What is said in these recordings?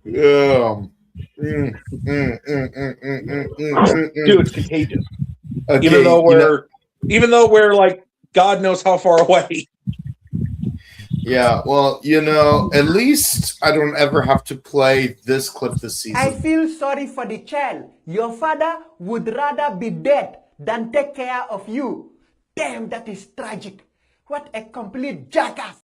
Dude, it's contagious. Okay, even though we're like God knows how far away. Yeah, well, at least I don't ever have to play this clip this season. I feel sorry for the child. Your father would rather be dead than take care of you. Damn, that is tragic. What a complete jackass.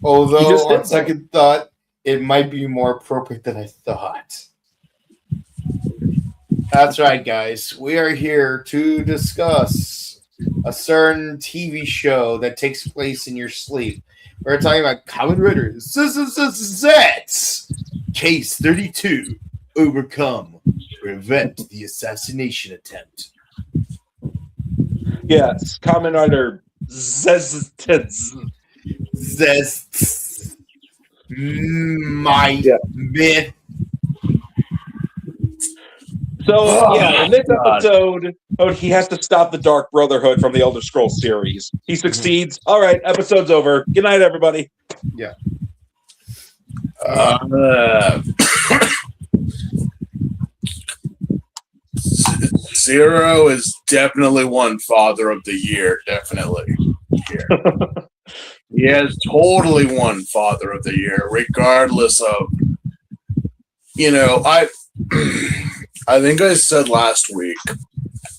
Although, on second thought, it might be more appropriate than I thought. That's right, guys. We are here to discuss a certain TV show that takes place in your sleep. We're talking about Kamen Rider Zeztz, Case 32, Overcome, Prevent the Assassination Attempt. Yes, Kamen Rider Zeztz. My myth. So, in this episode, he has to stop the Dark Brotherhood from the Elder Scrolls series. He succeeds. All right, episode's over. Good night, everybody. Yeah. Zero is definitely one Father of the Year. Definitely. Here. He has totally won Father of the Year, regardless of, I think I said last week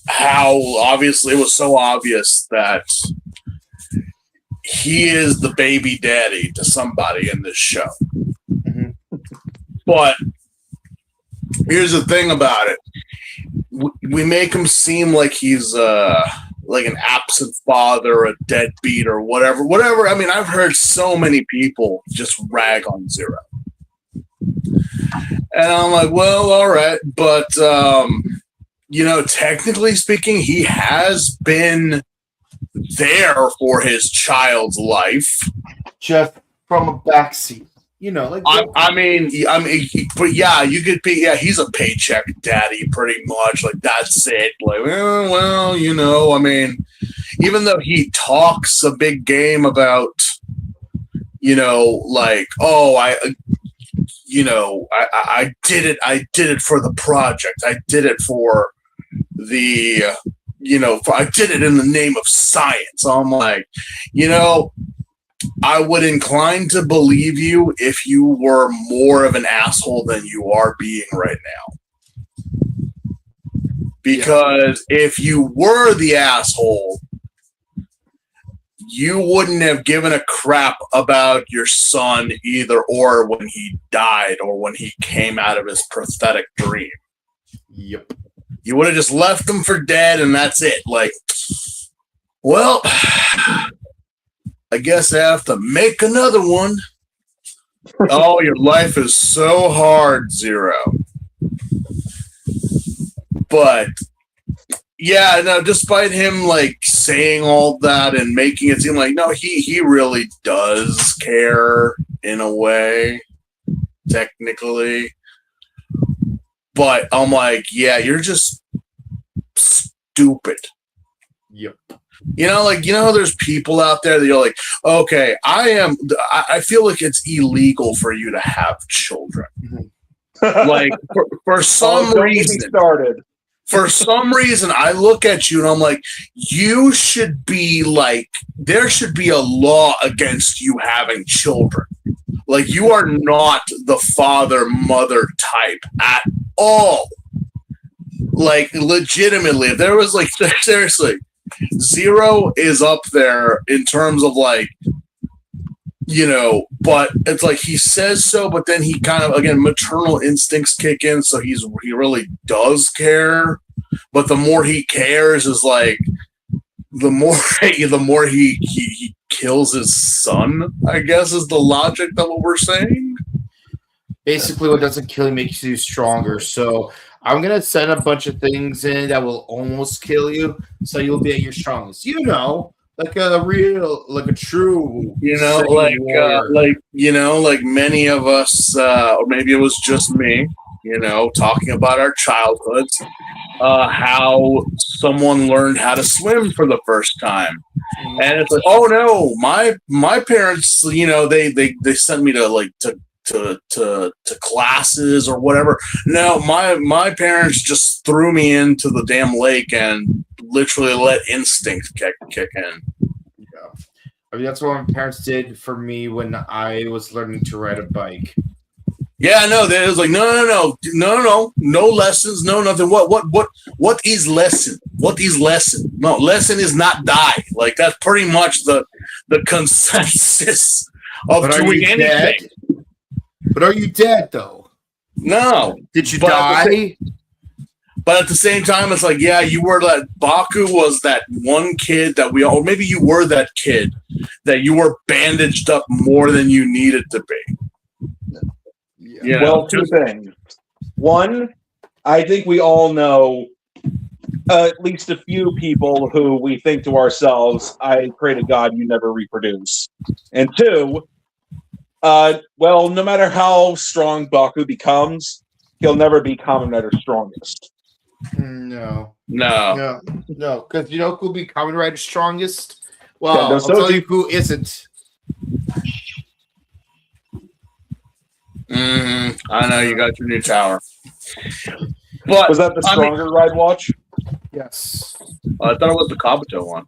how obviously it was so obvious that he is the baby daddy to somebody in this show. Mm-hmm. But here's the thing about it. We make him seem like he's like an absent father, a deadbeat, or whatever. I mean, I've heard so many people just rag on Zero. And I'm like, well, all right. But, technically speaking, he has been there for his child's life. Jeff, from a backseat. But yeah, you could be, he's a paycheck daddy pretty much. Like, that's it. Like, well, even though he talks a big game about, I did it for the project. I did it for the, I did it in the name of science. So I'm like, I would incline to believe you if you were more of an asshole than you are being right now. Because if you were the asshole, you wouldn't have given a crap about your son either, or when he died, or when he came out of his prosthetic dream. Yep. You would have just left him for dead, and that's it. Like, well, I guess I have to make another one. Oh, your life is so hard, Zero. But yeah, no, despite him like saying all that and making it seem like, no, he really does care in a way, technically. But I'm like, yeah, you're just stupid. Yep. There's people out there that you're like, okay, I feel like it's illegal for you to have children. Like, for some reason. For some reason, I look at you and I'm like, you should be like, there should be a law against you having children. Like, you are not the father-mother type at all. Like, legitimately, if there was like, seriously, Zero is up there in terms of like, but it's like he says so, but then he kind of, again, maternal instincts kick in, so he really does care. But the more he cares is like, the more he kills his son, I guess, is the logic of what we're saying. Basically, what doesn't kill you makes you stronger. So I'm gonna set a bunch of things in that will almost kill you, so you'll be at your strongest. Like a true, like many of us, or maybe it was just me, talking about our childhoods, how someone learned how to swim for the first time. And it's like, oh no, my parents, they sent me to classes or whatever. No, my parents just threw me into the damn lake and literally let instinct kick in. Yeah. I mean, that's what my parents did for me when I was learning to ride a bike. Yeah, no, it was like no lessons, no nothing. What is lesson? What is lesson? No, lesson is not die. Like that's pretty much the consensus of doing anything. Dead? But are you dead though? No. Did you die? But at the same time, it's like, yeah, you were that. Baku was that one kid that or maybe you were that kid that you were bandaged up more than you needed to be. Yeah. Well, two things. One, I think we all know at least a few people who we think to ourselves, I pray to God you never reproduce. And two, well, no matter how strong Baku becomes, he'll never be Kamen Rider's strongest. No. Because you know who'll be Kamen Rider's strongest? Well, Yeah, I'll tell you who isn't. I know you got your new tower. But was that the stronger ride watch? Yes. I thought it was the Kabuto one.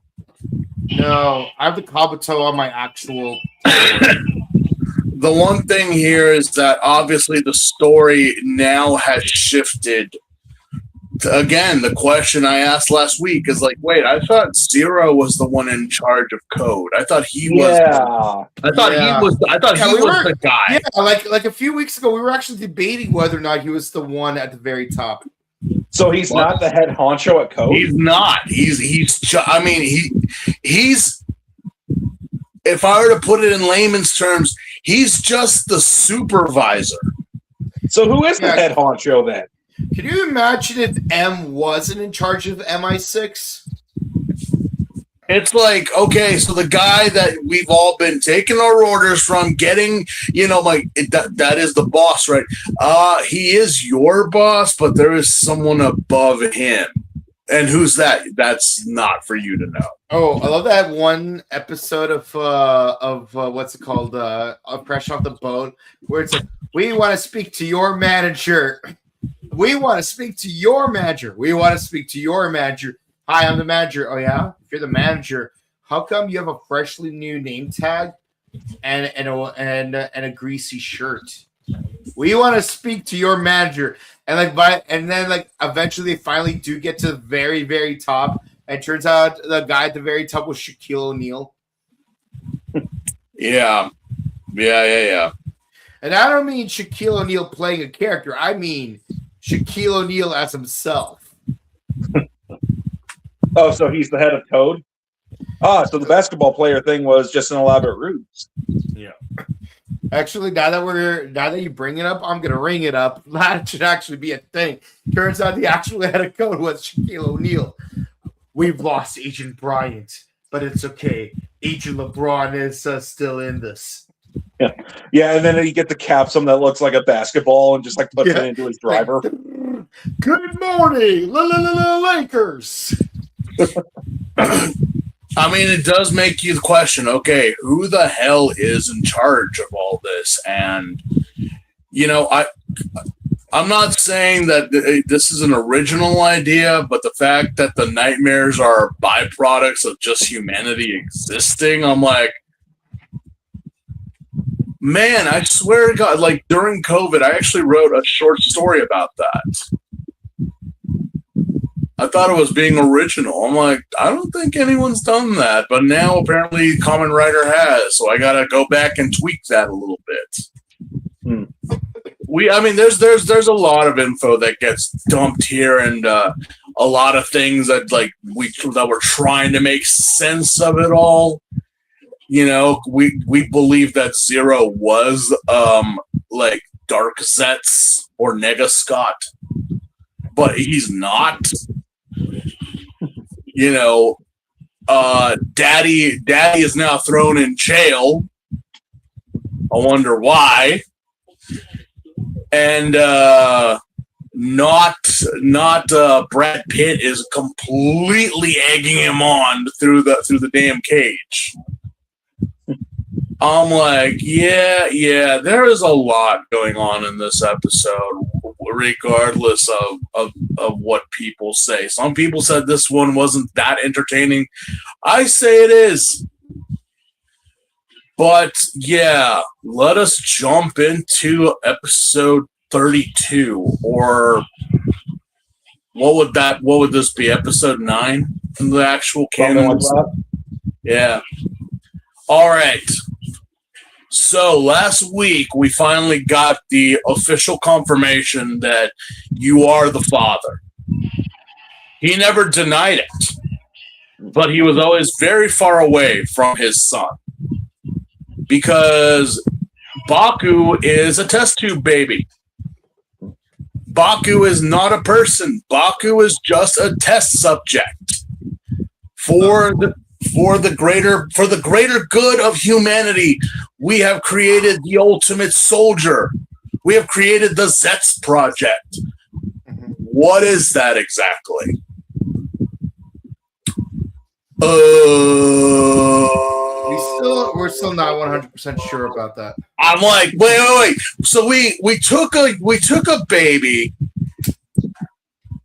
No, I have the Kabuto on my actual. The one thing here is that obviously the story now has shifted. Again, the question I asked last week is like, wait, I thought Zero was the one in charge of code. I thought he was. I thought he was the guy. Yeah, like a few weeks ago, we were actually debating whether or not he was the one at the very top. So he's not the head honcho at code. He's not. He's. I mean, he's. If I were to put it in layman's terms, he's just the supervisor. So who is the head honcho then? Can you imagine if M wasn't in charge of MI6? It's like, okay, so the guy that we've all been taking our orders from, getting, that is the boss, right? He is your boss, but there is someone above him. And who's that? That's not for you to know. Oh, I love that one episode of what's it called? Fresh Off the Boat, where it's like, we want to speak to your manager. We want to speak to your manager. We want to speak to your manager. Hi, I'm the manager. Oh, yeah? If you're the manager, how come you have a freshly new name tag and a greasy shirt? We want to speak to your manager. And then eventually they finally do get to the very, very top. And it turns out the guy at the very top was Shaquille O'Neal. Yeah. And I don't mean Shaquille O'Neal playing a character. I mean Shaquille O'Neal as himself. Oh, so he's the head of code? So the basketball player thing was just an elaborate ruse. Yeah. Actually, now that you bring it up, I'm gonna ring it up. That should actually be a thing. Turns out the actual head of code was Shaquille O'Neal. We've lost Agent Bryant, but it's okay. Agent LeBron is still in this. Yeah, and then you get the capsule that looks like a basketball and just puts it into his driver. Good morning, Lakers. I mean, it does make you question, okay, who the hell is in charge of all this? And, I'm not saying that this is an original idea, but the fact that the nightmares are byproducts of just humanity existing, I'm like, man, I swear to God, during COVID, I actually wrote a short story about that. I thought it was being original. I'm like, I don't think anyone's done that, but now apparently Kamen Rider has, so I gotta go back and tweak that a little bit. There's a lot of info that gets dumped here, and a lot of things that we're trying to make sense of it all. We believe that Zero was Dark Zeztz or Nega Scott, but he's not. Daddy is now thrown in jail. I wonder why. and not Brad Pitt is completely egging him on through the damn cage. I'm like, yeah, there is a lot going on in this episode, regardless of what people say. Some people said this one wasn't that entertaining. I say it is. But yeah, let us jump into episode 32, or what would this be? Episode 9 in the actual canon? Yeah. All right. So last week we finally got the official confirmation that you are the father. He never denied it, but he was always very far away from his son because Baku is a test tube baby. Baku is not a person. Baku is just a test subject for the greater good of humanity. We have created the ultimate soldier. We have created the Zeztz project. What is that exactly? We're still not 100% sure about that. I'm like, wait. So we took a baby,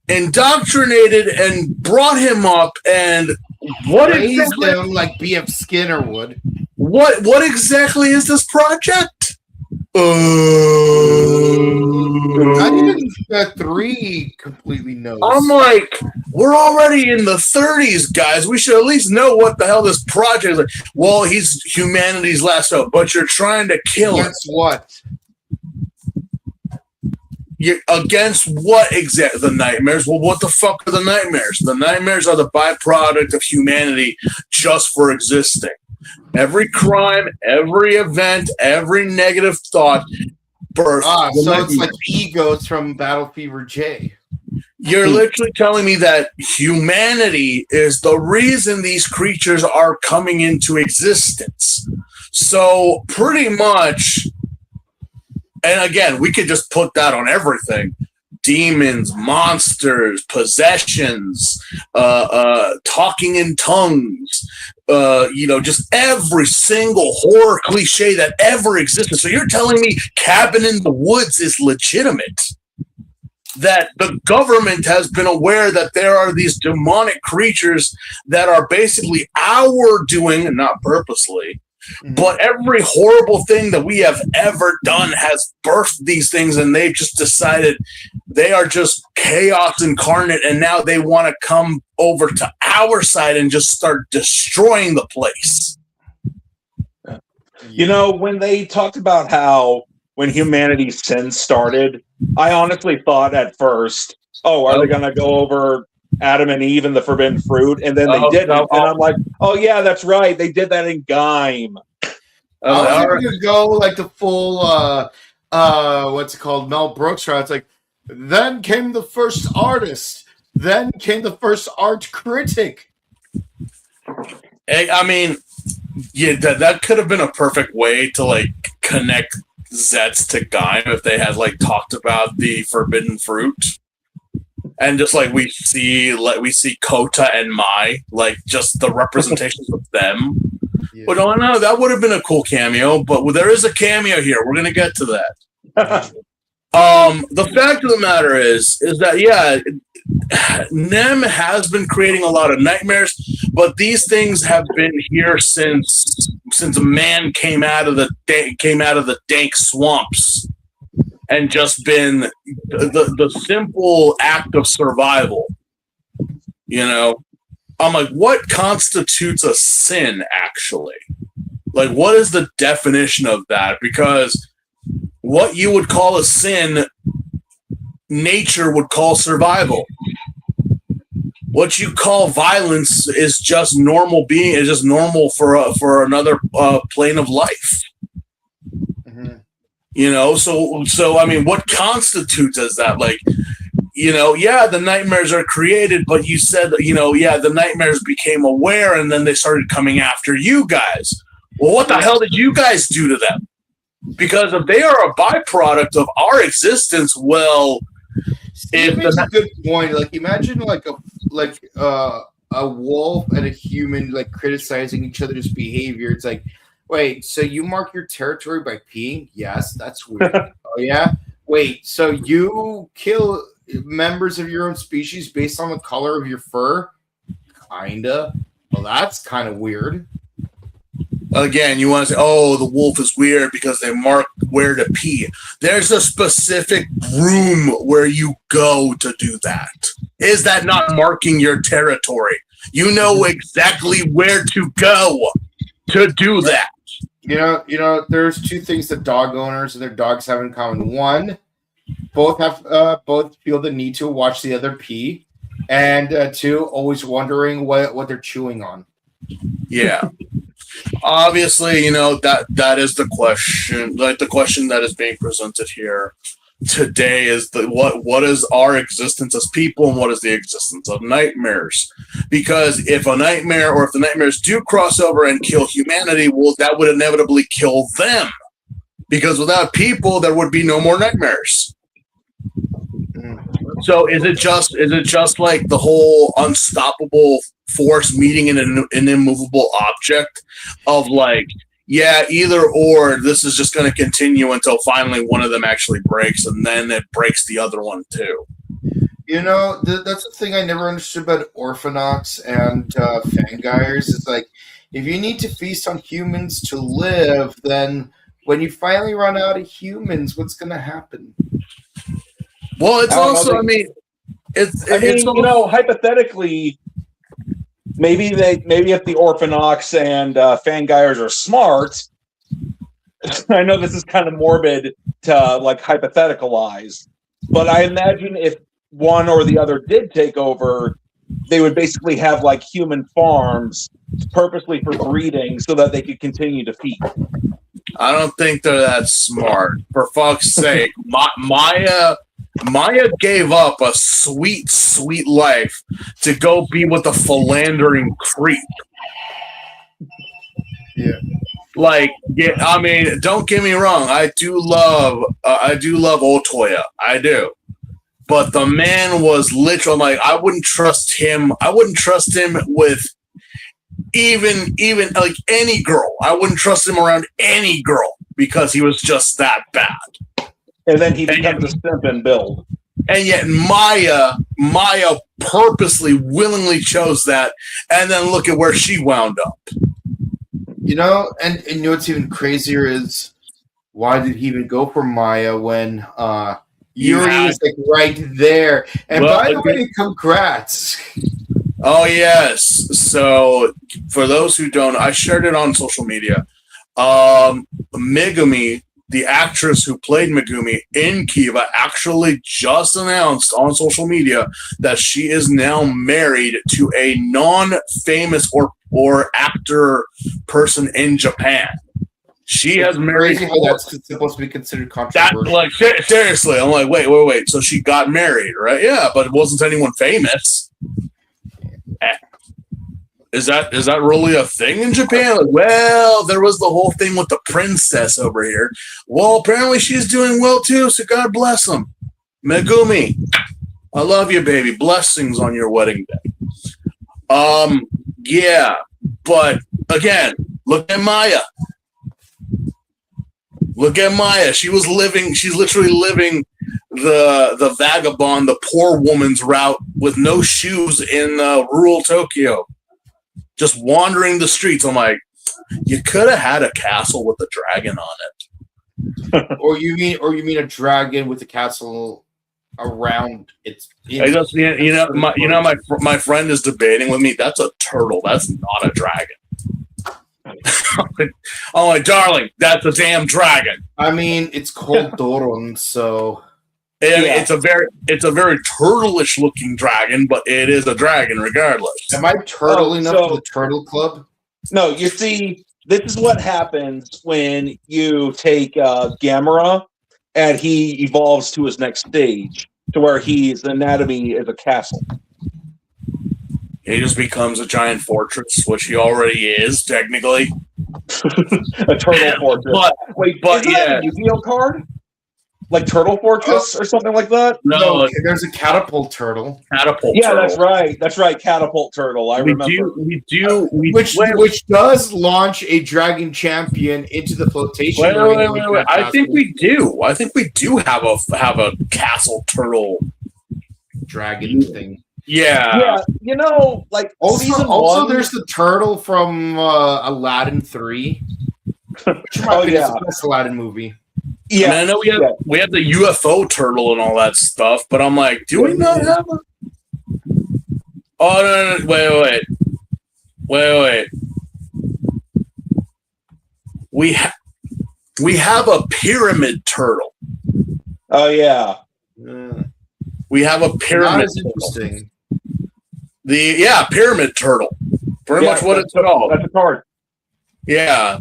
indoctrinated and brought him up, and raised him like B.F. Skinner would. What exactly is this project? Not even 3 completely knows. I'm like, we're already in the 30s, guys. We should at least know what the hell this project is. Like, well, he's humanity's last hope, but you're trying to kill him. Against what? Against what exactly? The nightmares? Well, what the fuck are the nightmares? The nightmares are the byproduct of humanity just for existing. Every crime, every event, every negative thought births. So it's like egos from Battle Fever J. You're literally telling me that humanity is the reason these creatures are coming into existence. So pretty much, and again, we could just put that on everything. Demons, monsters, possessions, talking in tongues, just every single horror cliche that ever existed. So you're telling me Cabin in the Woods is legitimate? That the government has been aware that there are these demonic creatures that are basically our doing, and not purposely, but every horrible thing that we have ever done has birthed these things, and they've just decided they are just chaos incarnate, and now they want to come over to our side and just start destroying the place. You know, when they talked about how when humanity's sin started, I honestly thought at first, are they going to go over Adam and Eve and the forbidden fruit? And then they didn't. And I'm like, oh, yeah, that's right. They did that in Gaim. I was going to go like the full, what's it called, Mel Brooks route. It's like, then came the first artist. Then came the first art critic. I mean, yeah, that could have been a perfect way to like connect Zeztz to Gaim if they had like talked about the forbidden fruit, and just like we see Kota and Mai, like just the representations of them. Yeah. But no, that would have been a cool cameo. But there is a cameo here. We're gonna get to that. The fact of the matter is that Nem has been creating a lot of nightmares, but these things have been here since man came out of the dank swamps, and just been the simple act of survival. You know, I'm like, what constitutes a sin actually? Like, what is the definition of that? Because what you would call a sin, nature would call survival. What you call violence is just normal being. Is just normal for another plane of life. Mm-hmm. You know, so I mean, what constitutes as that? Like, the nightmares are created, but you said, the nightmares became aware, and then they started coming after you guys. Well, what the hell did you guys do to them? Because if they are a byproduct of our existence, well, it makes a good point. Like, imagine like a wolf and a human like criticizing each other's behavior. It's like, wait, so you mark your territory by peeing? Yes, that's weird. Oh yeah. Wait, so you kill members of your own species based on the color of your fur? Kinda. Well, that's kind of weird. Again, you want to say, oh, the wolf is weird because they mark where to pee. There's a specific room where you go to do that. Is that not marking your territory? You know exactly where to go to do that. You know, there's two things that dog owners and their dogs have in common. One, both feel the need to watch the other pee, and two, always wondering what they're chewing on. Yeah. Obviously, you know, that is the question. Like, the question that is being presented here today is what is our existence as people, and what is the existence of nightmares? Because if a nightmare, or if the nightmares do cross over and kill humanity, well, that would inevitably kill them. Because without people, there would be no more nightmares. So is it just like the whole unstoppable force meeting an immovable object of like, yeah, either or, this is just going to continue until finally one of them actually breaks, and then it breaks the other one too. You know, that's the thing I never understood about Orphanox and Fangires. It's like, if you need to feast on humans to live, then when you finally run out of humans, what's going to happen? Well, it's also, you know, hypothetically, maybe if the Orphanox and Fangires are smart, I know this is kind of morbid to like hypotheticalize, but I imagine if one or the other did take over, they would basically have like human farms purposely for breeding so that they could continue to feed. I don't think they're that smart. For fuck's sake, Maya gave up a sweet, sweet life to go be with a philandering creep. Yeah. Like, yeah, I mean, don't get me wrong. I do love Otoya. I do. But the man was literally like, I wouldn't trust him. I wouldn't trust him with even like any girl. I wouldn't trust him around any girl because he was just that bad. And then he becomes a simp and build. And yet Maya purposely, willingly chose that, and then look at where she wound up. You know, and you know what's even crazier is, why did he even go for Maya when Yuri is like right there? And well, by the way, congrats. Oh yes. So for those who don't, I shared it on social media. Megumi, the actress who played Megumi in Kiva, actually just announced on social media that she is now married to a non-famous or actor person in Japan. She has married. That's supposed to be considered controversial. Like, seriously, I'm like, wait. So she got married, right? Yeah, but it wasn't anyone famous. Is that really a thing in Japan? Like, well, there was the whole thing with the princess over here. Well, apparently she's doing well too, so God bless them. Megumi, I love you, baby. Blessings on your wedding day. Yeah, but again, look at Maya. Look at Maya. She's literally living the vagabond, the poor woman's route with no shoes in rural Tokyo. Just wandering the streets. I'm like, you could have had a castle with a dragon on it. or you mean a dragon with a castle around its? My friend is debating with me. That's a turtle. That's not a dragon. Oh my darling, that's a damn dragon. I mean, it's called Doron, so. It's a very turtle-ish looking dragon, but it is a dragon regardless. Am I turtle enough for the Turtle Club? No, you see, this is what happens when you take Gamera and he evolves to his next stage, to where his anatomy is a castle. He just becomes a giant fortress, which he already is, technically. A turtle fortress. Wait, isn't that a Yu-Gi-Oh card? Like Turtle Fortress or something like that? No, there's a catapult turtle. Catapult. Yeah, turtle. that's right. Catapult turtle. I remember. Which does launch a dragon champion into the flotation. Wait. I think we do. I think we do have a castle turtle dragon thing. Yeah. You know, like also there's the turtle from Aladdin 3. Which is the best Aladdin movie. Yeah, I know we have the UFO turtle and all that stuff, but I'm like, do we not have a? Oh no! Wait! We have a pyramid turtle. Oh yeah. We have a pyramid. Interesting. Pyramid turtle. Pretty much what it's called. That's a card. Yeah.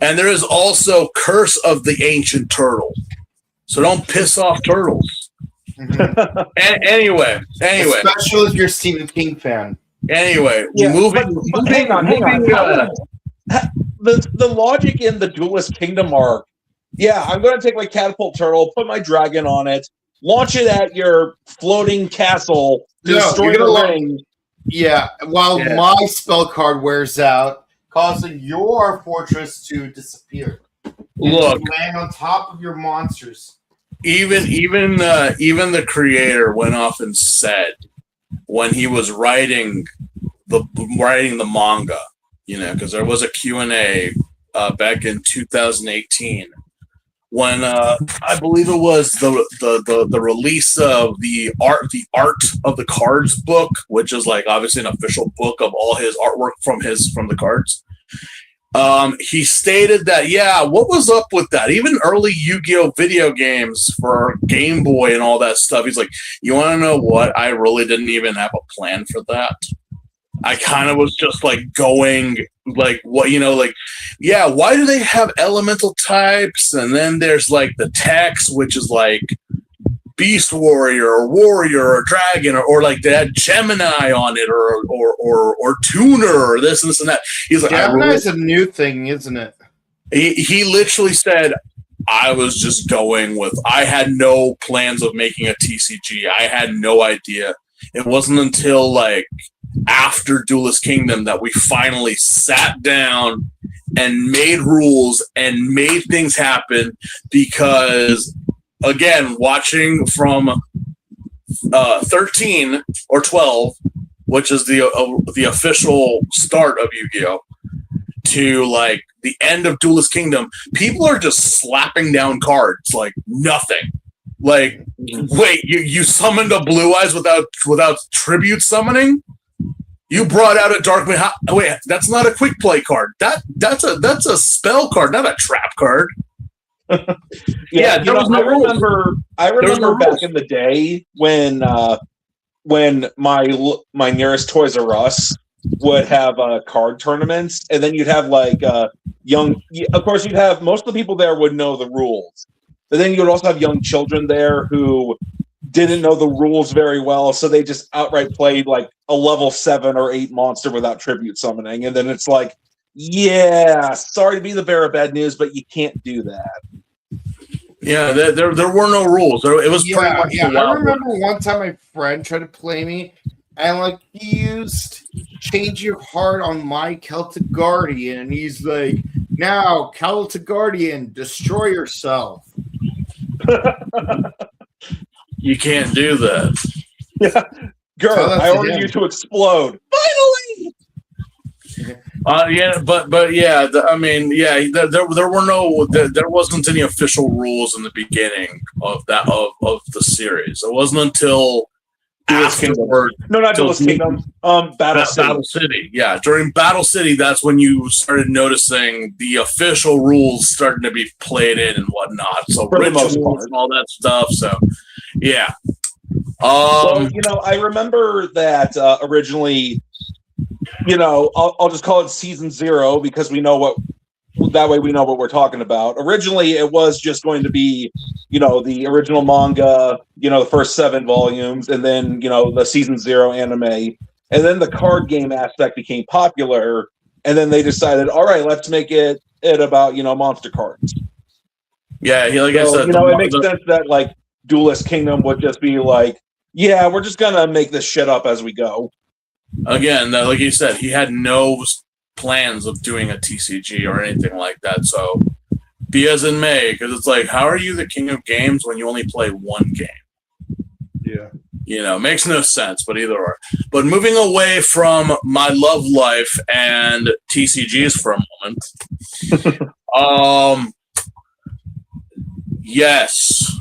And there is also Curse of the Ancient Turtle. So don't piss off turtles. Mm-hmm. Anyway. Especially if you're a Stephen King fan. Anyway, hang on. The logic in the Duelist Kingdom arc, I'm going to take my catapult turtle, put my dragon on it, launch it at your floating castle, destroy the ring. Yeah, while my spell card wears out, causing your fortress to disappear. Look, land on top of your monsters. Even the creator went off and said when he was writing the manga, because there was a Q&A back in 2018 when I believe it was the release of the art of the cards book, which is like obviously an official book of all his artwork from the cards. He stated that what was up with that? Even early Yu-Gi-Oh video games for Game Boy and all that stuff. He's like, you want to know what? I really didn't even have a plan for that. I kind of was just like going like what why do they have elemental types? And then there's like the text, which is like Beast Warrior or Warrior or Dragon or like they had Gemini on it or Tuner or this and this and that. He's like, Gemini's a new thing, isn't it? He literally said, I was just going with. I had no plans of making a TCG. I had no idea. It wasn't until like after Duelist Kingdom that we finally sat down and made rules and made things happen because. Again, watching from 13 or 12, which is the official start of Yu-Gi-Oh, to like the end of Duelist Kingdom, people are just slapping down cards like nothing. Like, wait, you summoned a Blue Eyes without tribute summoning? You brought out a Darkman. Wait, that's not a quick play card. That's a spell card, not a trap card. I remember back in the day when my nearest Toys R Us would have card tournaments, and then you'd have like of course you'd have most of the people there would know the rules, but then you would also have young children there who didn't know the rules very well, so they just outright played like a level 7 or 8 monster without tribute summoning, and then it's like, sorry to be the bearer of bad news, but you can't do that. Yeah, there were no rules. It was pretty much. Yeah, I remember one time my friend tried to play me, and like he used change your heart on my Celtic Guardian, and he's like, "Now, Celtic Guardian, destroy yourself." You can't do that. Yeah, Girl, I ordered you to explode. Finally. There wasn't any official rules in the beginning of the series. It wasn't until afterward. No, not Duelist Kingdom. Battle City. Yeah, during Battle City, that's when you started noticing the official rules starting to be played in and whatnot. So rituals and all that stuff. So, yeah. I remember that originally. I'll just call it season 0 because that way we know what we're talking about. Originally, it was just going to be, the original manga, the first 7 volumes, and then, the season 0 anime. And then the card game aspect became popular. and then they decided, all right, let's make it about monster cards. Yeah, like I said, it makes sense that like Duelist Kingdom would just be like, yeah, we're just gonna make this shit up as we go. Again, like you said, he had no plans of doing a TCG or anything like that. So be as in may, because it's like, how are you the king of games when you only play one game? Yeah. Makes no sense, but either or. But moving away from my love life and TCGs for a moment. Yes.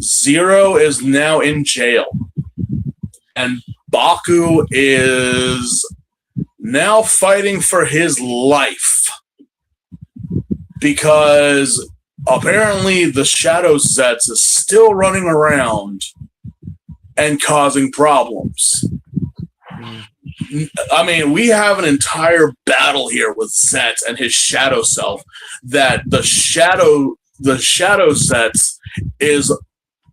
Zero is now in jail. And Baku is now fighting for his life. Because apparently the Shadow Zeztz is still running around and causing problems. I mean, we have an entire battle here with Zeztz and his shadow self, that the shadow Zeztz is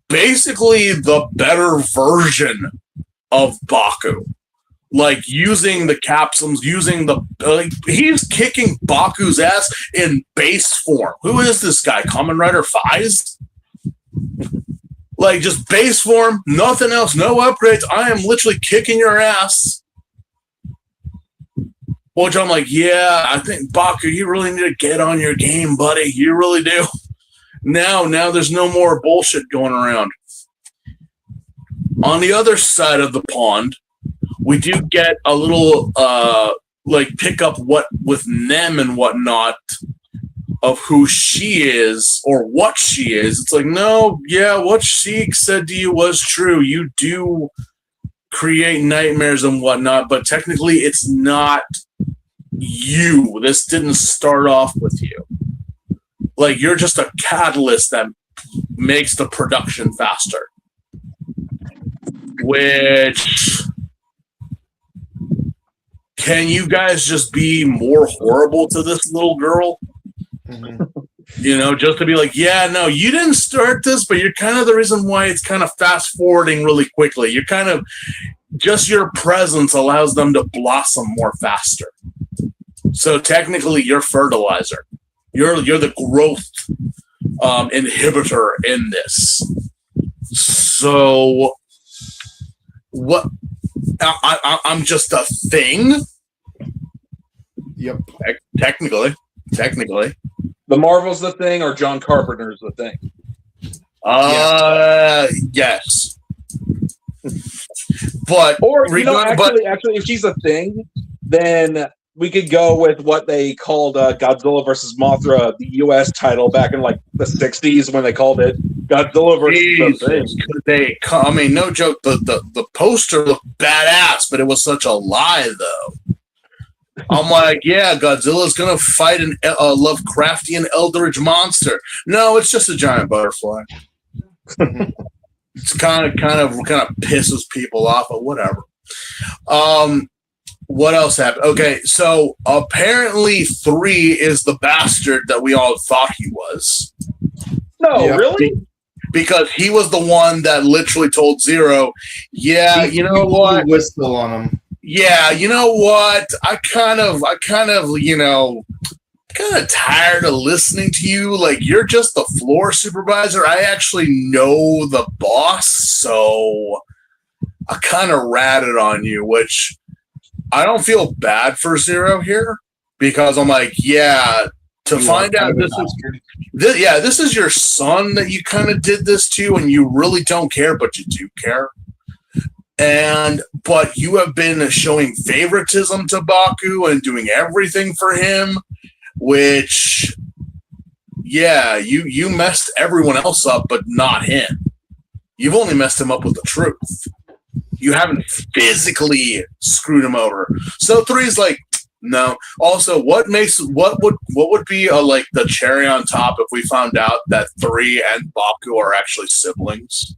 basically the better version of Baku. Like, using the capsules, he's kicking Baku's ass in base form. Who is this guy? Kamen Rider 5s? Like, just base form, nothing else, no upgrades. I am literally kicking your ass. Which I'm like, yeah, I think Baku, you really need to get on your game, buddy. You really do. Now there's no more bullshit going around. On the other side of the pond, we do get a little pick up what with Nem and whatnot of who she is or what she is. It's like, no, yeah, what Sheik said to you was true. You do create nightmares and whatnot, but technically it's not you. This didn't start off with you. Like, you're just a catalyst that makes the production faster. Which, can you guys just be more horrible to this little girl? Mm-hmm. Just to be like, yeah, no, you didn't start this, but you're kind of the reason why it's kind of fast forwarding really quickly. You're kind of, just your presence allows them to blossom more faster. So technically, you're fertilizer. You're the growth inhibitor in this. So what? I'm just a thing. Yep. Technically. The Marvel's the thing, or John Carpenter's the thing? Yes. But actually, if she's a thing, then we could go with what they called Godzilla versus Mothra, the U.S. title back in like the '60s when they called it Godzilla versus the Thing. I mean, no joke. The poster looked badass, but it was such a lie, though. I'm like, yeah, Godzilla's gonna fight a Lovecraftian eldritch monster. No, it's just a giant butterfly. It's kind of pisses people off, but whatever. What else happened? Okay, so apparently 3 is the bastard that we all thought he was. No, yeah. Really? Because he was the one that literally told Zero, yeah, you know what? Whistle on him. Yeah, you know what? I kind of tired of listening to you. Like, you're just the floor supervisor. I actually know the boss, so I kind of ratted on you, which I don't feel bad for Zero here, because I'm like, yeah, to find out this is your son that you kind of did this to, and you really don't care, but you do care. But you have been showing favoritism to Baku and doing everything for him, which, yeah, you messed everyone else up, but not him. You've only messed him up with the truth. You haven't physically screwed him over. So 3 is like, no. Also, what would be the cherry on top if we found out that 3 and Baku are actually siblings?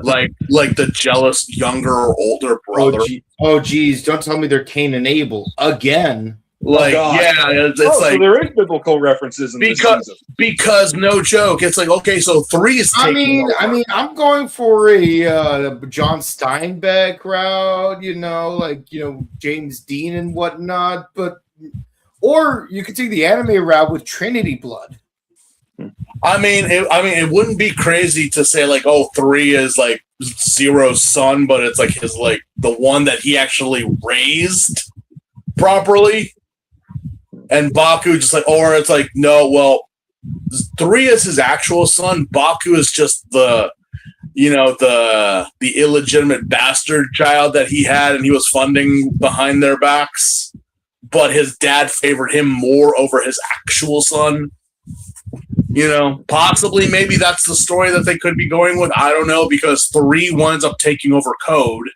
like the jealous younger or older brother. Oh geez, don't tell me they're Cain and Abel again. Like, it's so there is biblical references in this season. Because no joke, it's like, okay, so 3 is taking over. I'm going for a John Steinbeck route, James Dean and whatnot, or you could take the anime route with Trinity Blood. It wouldn't be crazy to say like, 3 is like Zero's son, but it's like his like the one that he actually raised properly, and Baku just like, or it's like, no, well, 3 is his actual son. Baku is just the illegitimate bastard child that he had, and he was funding behind their backs. But his dad favored him more over his actual son. Possibly, maybe that's the story that they could be going with. I don't know, because 3 winds up taking over Code,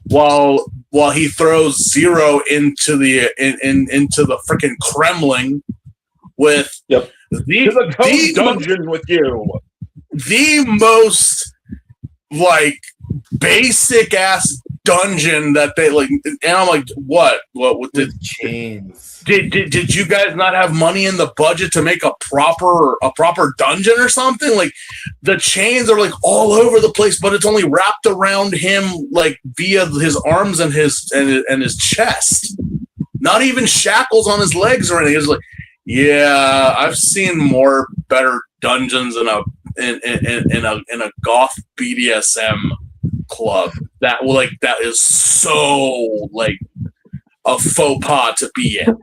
while he throws Zero into the into the freaking Kremlin with the Code dungeon with you. The most like basic ass dungeon that they like, and I'm like, what with chains? Did you guys not have money in the budget to make a proper dungeon or something? Like, the chains are like all over the place, but it's only wrapped around him like via his arms and his chest. Not even shackles on his legs or anything. It's like, yeah, I've seen more better dungeons in a goth BDSM club that is so like a faux pas to be in.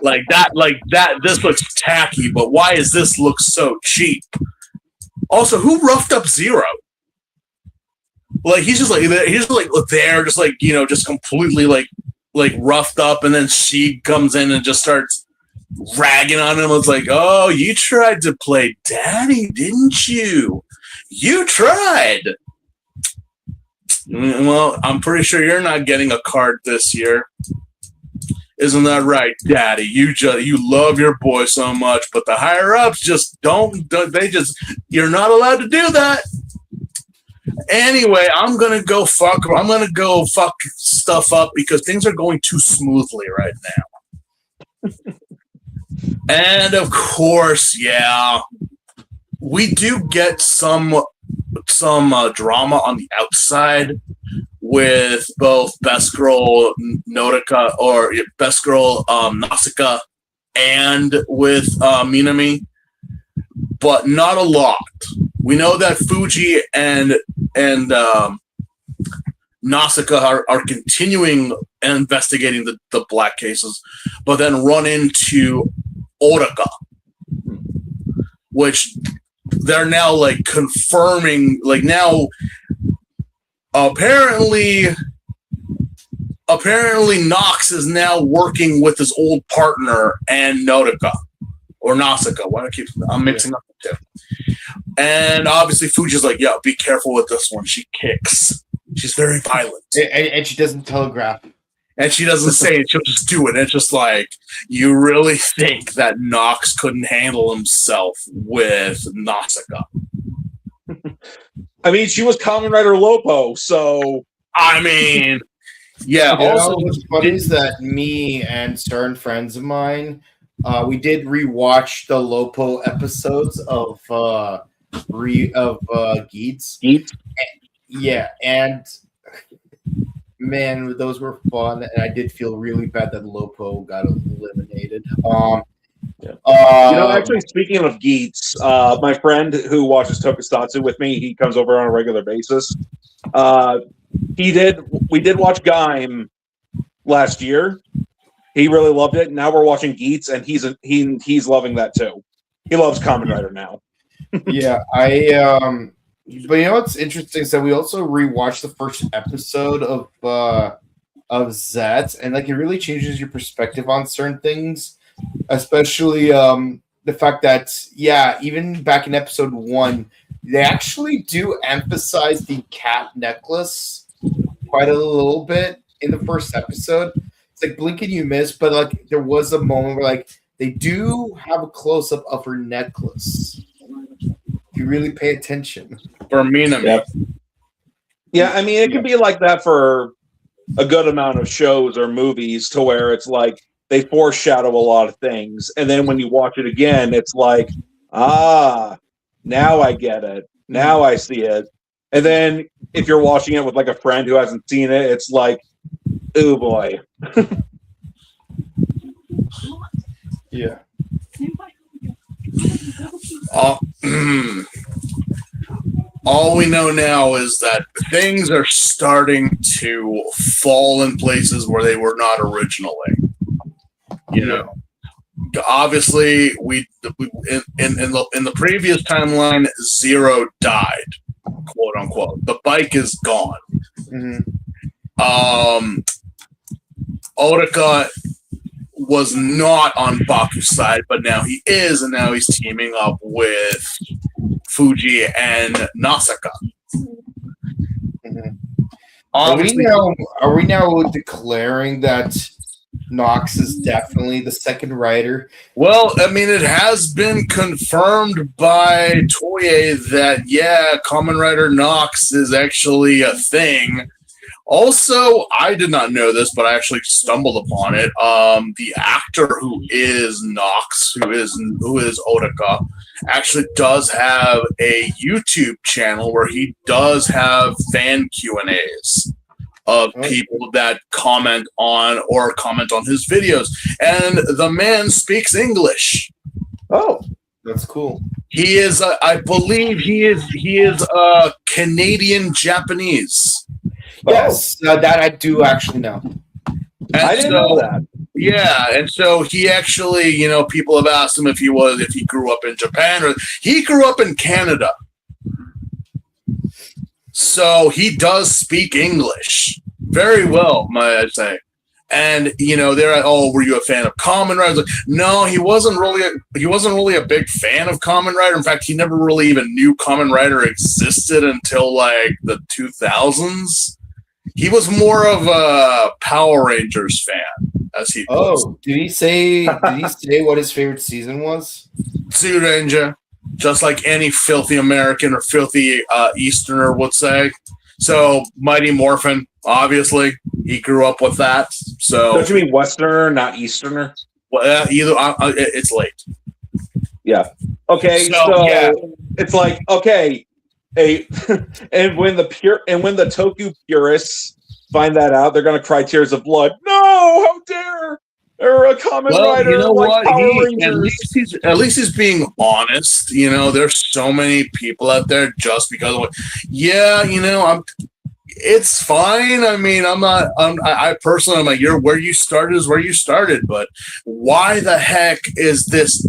like that this looks tacky, but why does this look so cheap? Also, who roughed up Zero? Like, he's just there, just like, just completely like roughed up, and then she comes in and just starts ragging on him. It's like, oh, you tried to play daddy, didn't you? You tried. Well, I'm pretty sure you're not getting a card this year. Isn't that right, Daddy? You love your boy so much, but the higher ups just don't. You're not allowed to do that. Anyway, I'm gonna go fuck stuff up because things are going too smoothly right now. And of course, we do get some drama on the outside with both Best Girl Nausicaa and with Minami, but not a lot. We know that Fuji and Nausicaa are continuing investigating the black cases, but then run into Otaka, which they're now like confirming, like now apparently Nox is now working with his old partner and Nausicaa. I'm mixing up the two. And obviously Fuji's like, yeah, be careful with this one. She kicks. She's very violent. And she doesn't telegraph. And she doesn't say it, she'll just do it. And it's just like, you really think that Nox couldn't handle himself with Nausicaa? I mean, she was Kamen Rider Lopo, so... I mean, yeah. Also, what's funny is that me and certain friends of mine, we did rewatch the Lopo episodes of Geets. Yeah, and... man, those were fun, and I did feel really bad that Lopo got eliminated. Actually, speaking of Geets, my friend who watches Tokusatsu with me, he comes over on a regular basis. We did watch Gaim last year. He really loved it. Now we're watching Geets, and he's loving that too. He loves Kamen Rider now. Yeah, but you know what's interesting is that we also rewatched the first episode of Zeztz, and like it really changes your perspective on certain things, especially the fact that even back in episode 1, they actually do emphasize the cat necklace quite a little bit in the first episode. It's like blink and you miss, but like there was a moment where like they do have a close up of her necklace. You really pay attention. For Minami. Yeah, I mean, it can be like that for a good amount of shows or movies to where it's like they foreshadow a lot of things, and then when you watch it again, it's like, now I get it. Now I see it. And then if you're watching it with like a friend who hasn't seen it, it's like, oh boy. Yeah. All we know now is that things are starting to fall in places where they were not originally. You know, obviously, in the previous timeline, Zero died, quote unquote. The bike is gone. Otaka was not on Baku's side, but now he is, and now he's teaming up with Fuji and Nasaka. Are we now declaring that Nox is definitely the second rider? Well, I mean, it has been confirmed by Toei that, Kamen Rider Nox is actually a thing. Also, I did not know this, but I actually stumbled upon it. The actor who is Nox, who is Otaka, actually does have a YouTube channel where he does have fan Q&As of people that comment on his videos, and the man speaks English. Oh, that's cool. He is, I believe, he is Canadian Japanese. Yes, that I do actually know. I didn't know that. Yeah, and so he actually, people have asked him if he grew up in Japan, or he grew up in Canada. So he does speak English very well, might I say. And they're like, "Oh, were you a fan of Kamen Rider?" Like, no, he wasn't really a big fan of Kamen Rider. In fact, he never really even knew Kamen Rider existed until like the 2000s. He was more of a Power Rangers fan, as he was. Oh, did he say what his favorite season was? Zyuranger, just like any filthy American or filthy Easterner would say. So Mighty Morphin, obviously, he grew up with that. So don't you mean Westerner, not Easterner? Well, either it's late. Yeah. Okay. So it's like, okay. And when the Toku purists find that out, they're going to cry tears of blood. No, how dare! Or a Kamen Rider, you know like what? Power Rangers. At least he's being honest. There's so many people out there just because of it's fine. I mean, I personally, I'm like, where you started is where you started, but why the heck is this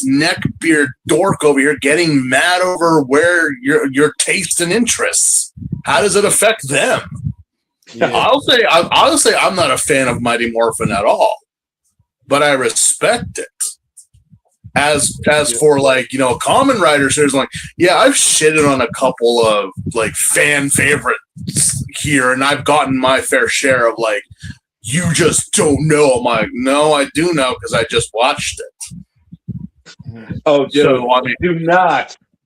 neckbeard dork over here getting mad over where your taste and interests? How does it affect them? Yeah. I'll say I'm not a fan of Mighty Morphin at all, but I respect it. As for Kamen Rider series, like, I've shitted on a couple of like fan favorites here, and I've gotten my fair share of like, you just don't know. I'm like, no, I do know because I just watched it. Oh, dude, so, I mean,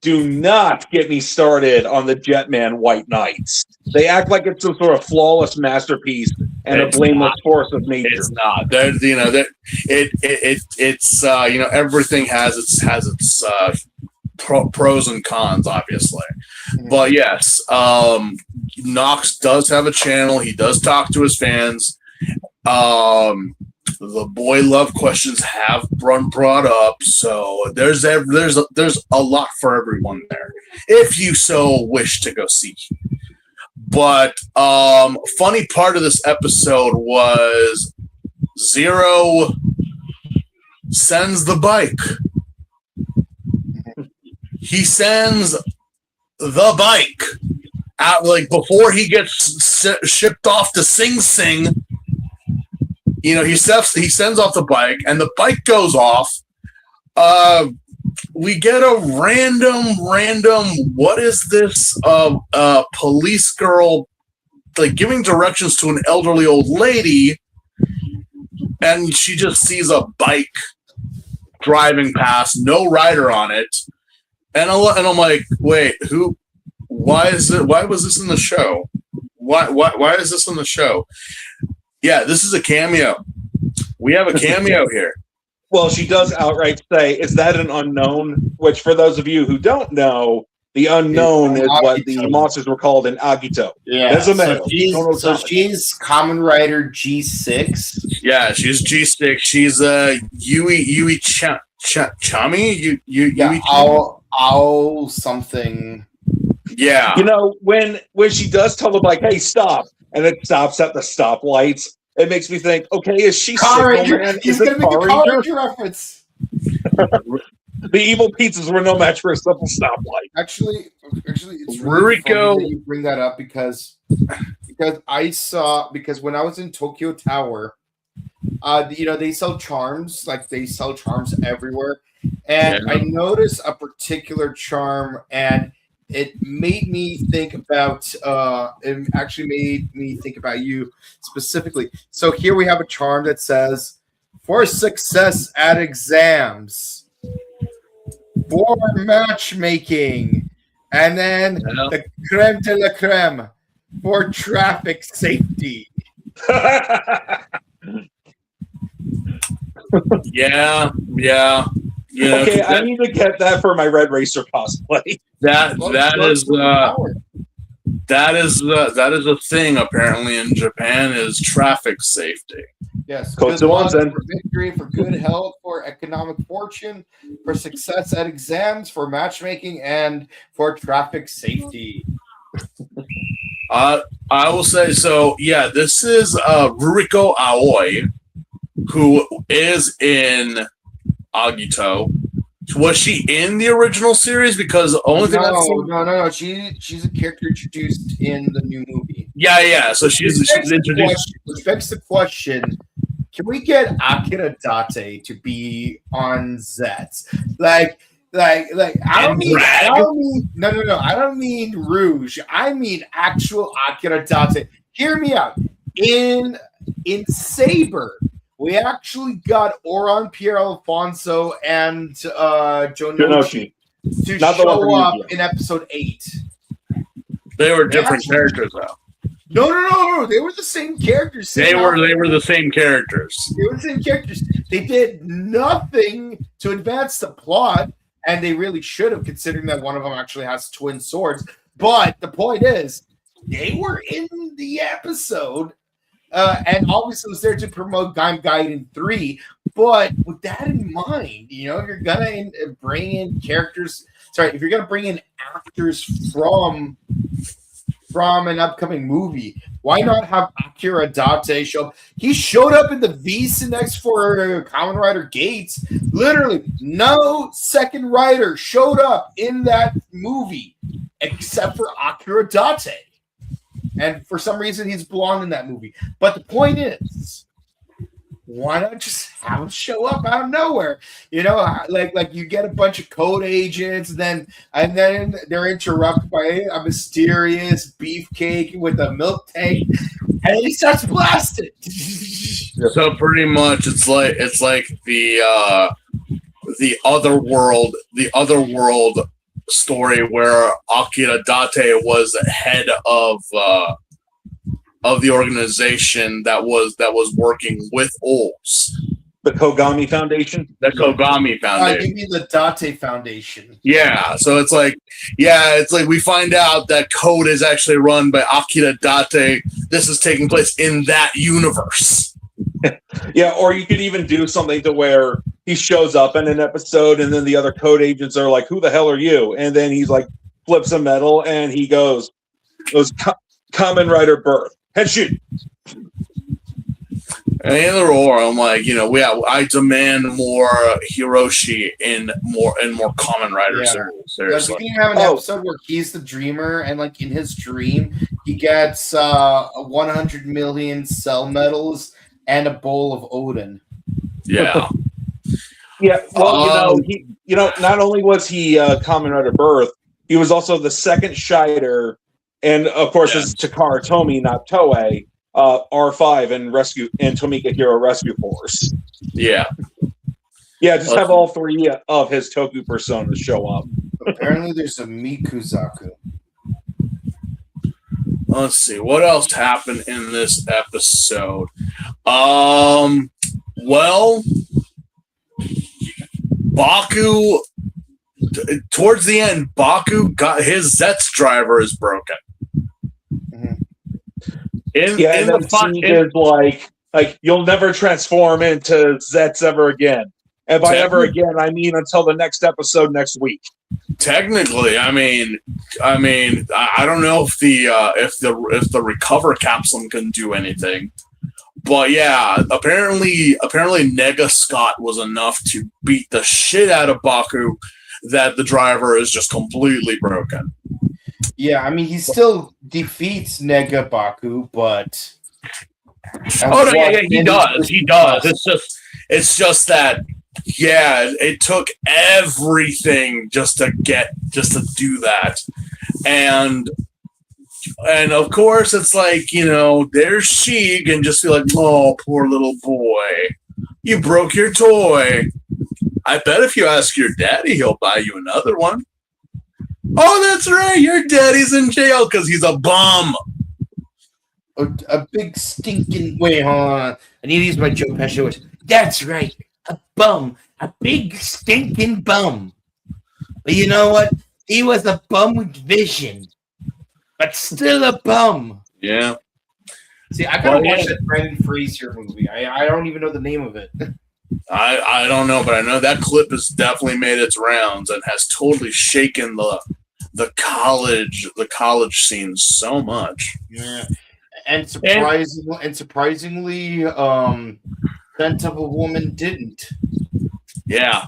do not get me started on the Jetman White Knights. They act like it's some sort of flawless masterpiece and a blameless force of nature. It's not. It's everything has its pros and cons, obviously. Mm-hmm. But yes, Nox does have a channel. He does talk to his fans. The boy love questions have been brought up, so there's a lot for everyone there, if you so wish to go see. But funny part of this episode was Zero sends the bike. He sends the bike out before he gets shipped off to Sing Sing. He sends off the bike, and the bike goes off. We get a random. What is this? Police girl, giving directions to an elderly old lady, and she just sees a bike driving past, no rider on it, and I'm like, wait, who? Why is it? Why was this in the show? Why is this in the show? Yeah, this is a cameo. We have a cameo here. Well, she does outright say, "Is that an unknown?" Which, for those of you who don't know, the unknown is what the monsters were called in Agito. Yeah, she's Kamen Rider G6. Yeah, she's G6. She's Yui Chami. Yui Ao something. Yeah. You know, when she does tell them, like, "Hey, stop," and it stops at the stoplights, it makes me think, okay, is she Car Ranger? He's going to make a Car Ranger reference. The evil pizzas were no match for a simple stoplight. Actually, it's really funny that you bring that up because when I was in Tokyo Tower, they sell charms, like they sell charms everywhere, and I noticed a particular charm, and it made me think about. It actually made me think about you specifically. So here we have a charm that says, "For success at exams." For matchmaking, and then the creme de la creme for traffic safety. Yeah. Okay, I need to get that for my Red Racer cosplay. That is a thing apparently in Japan, is traffic safety. Yes, good luck, for victory, for good health, for economic fortune, for success at exams, for matchmaking, and for traffic safety. I will say so. Yeah, this is Ruriko Aoi, who is in Agito. Was she in the original series? Because the only thing no. She's a character introduced in the new movie. Yeah. So she's introduced. Which begs the question: can we get Akira Date to be on Zeztz? Like I don't mean Rouge. I mean actual Akira Date. Hear me out. In Saber, we actually got Oron Pierre Alfonso and Jonochi to show up in episode 8. They were different characters, though. No. They were the same characters. They were the same characters. They were the same characters. They did nothing to advance the plot, and they really should have, considering that one of them actually has twin swords. But the point is, they were in the episode, and obviously was there to promote Gaiden 3. But with that in mind, if you're gonna bring in if you're gonna bring in actors from an upcoming movie, why not have Akira Date show up? He showed up in the V-Cinex for Kamen Rider Gates. Literally, no second writer showed up in that movie except for Akira Date. And for some reason, he's blonde in that movie. But the point is, why not just have him show up out of nowhere? Like you get a bunch of code agents, and then they're interrupted by a mysterious beefcake with a milk tank, and he starts blasting. So pretty much, it's like the other world story where Akira Date was the head of the organization that was working with Ols. The Kogami Foundation? The Kogami Foundation. You mean the Date Foundation. Yeah, so it's like we find out that Code is actually run by Akira Date. This is taking place in that universe. Yeah, or you could even do something to where he shows up in an episode and then the other Code agents are like, "Who the hell are you?" And then he's like, flips a medal and he goes Kamen Rider Birth. Head shoot. And either or, I'm like, I demand more Hiroshi in more Kamen Rider series. Seriously. Like, you can have an episode where he's the dreamer, and like in his dream, he gets 100 million cell medals and a bowl of Odin. Yeah. Yeah. Well, not only was he Kamen Rider Birth, he was also the second Shider, and of course, it's Takara Tomy, not Toei. R5 and Tomika Hero Rescue Force. Yeah. Yeah, just have all three of his Toku personas show up. Apparently there's a Mikuzaku. Let's see. What else happened in this episode? Well, Baku, towards the end, Baku got his Zeztz driver is broken. And the scene is like you'll never transform into Zeztz ever again. And by ever again, I mean until the next episode next week. Technically, I mean, I don't know if the recover capsule can do anything, but yeah, apparently, Nega Scott was enough to beat the shit out of Baku that the driver is just completely broken. Yeah, I mean, he still defeats Nega Baku, but he does. It's just that. Yeah, it took everything just to do that. And of course it's like, there's Sheik and just be like, oh, poor little boy. You broke your toy. I bet if you ask your daddy, he'll buy you another one. Oh, that's right, your daddy's in jail because he's a bum. A big stinking... Wait, hold on. I need to use my Joe Pesci voice. That's right. A bum. A big stinking bum. But you know what? He was a bum with vision. But still a bum. Yeah. See, I gotta watch that Brendan Fraser movie. I don't even know the name of it. I don't know, but I know that clip has definitely made its rounds and has totally shaken the college scene so much. Yeah. And surprisingly, Scent of a Woman didn't. Yeah.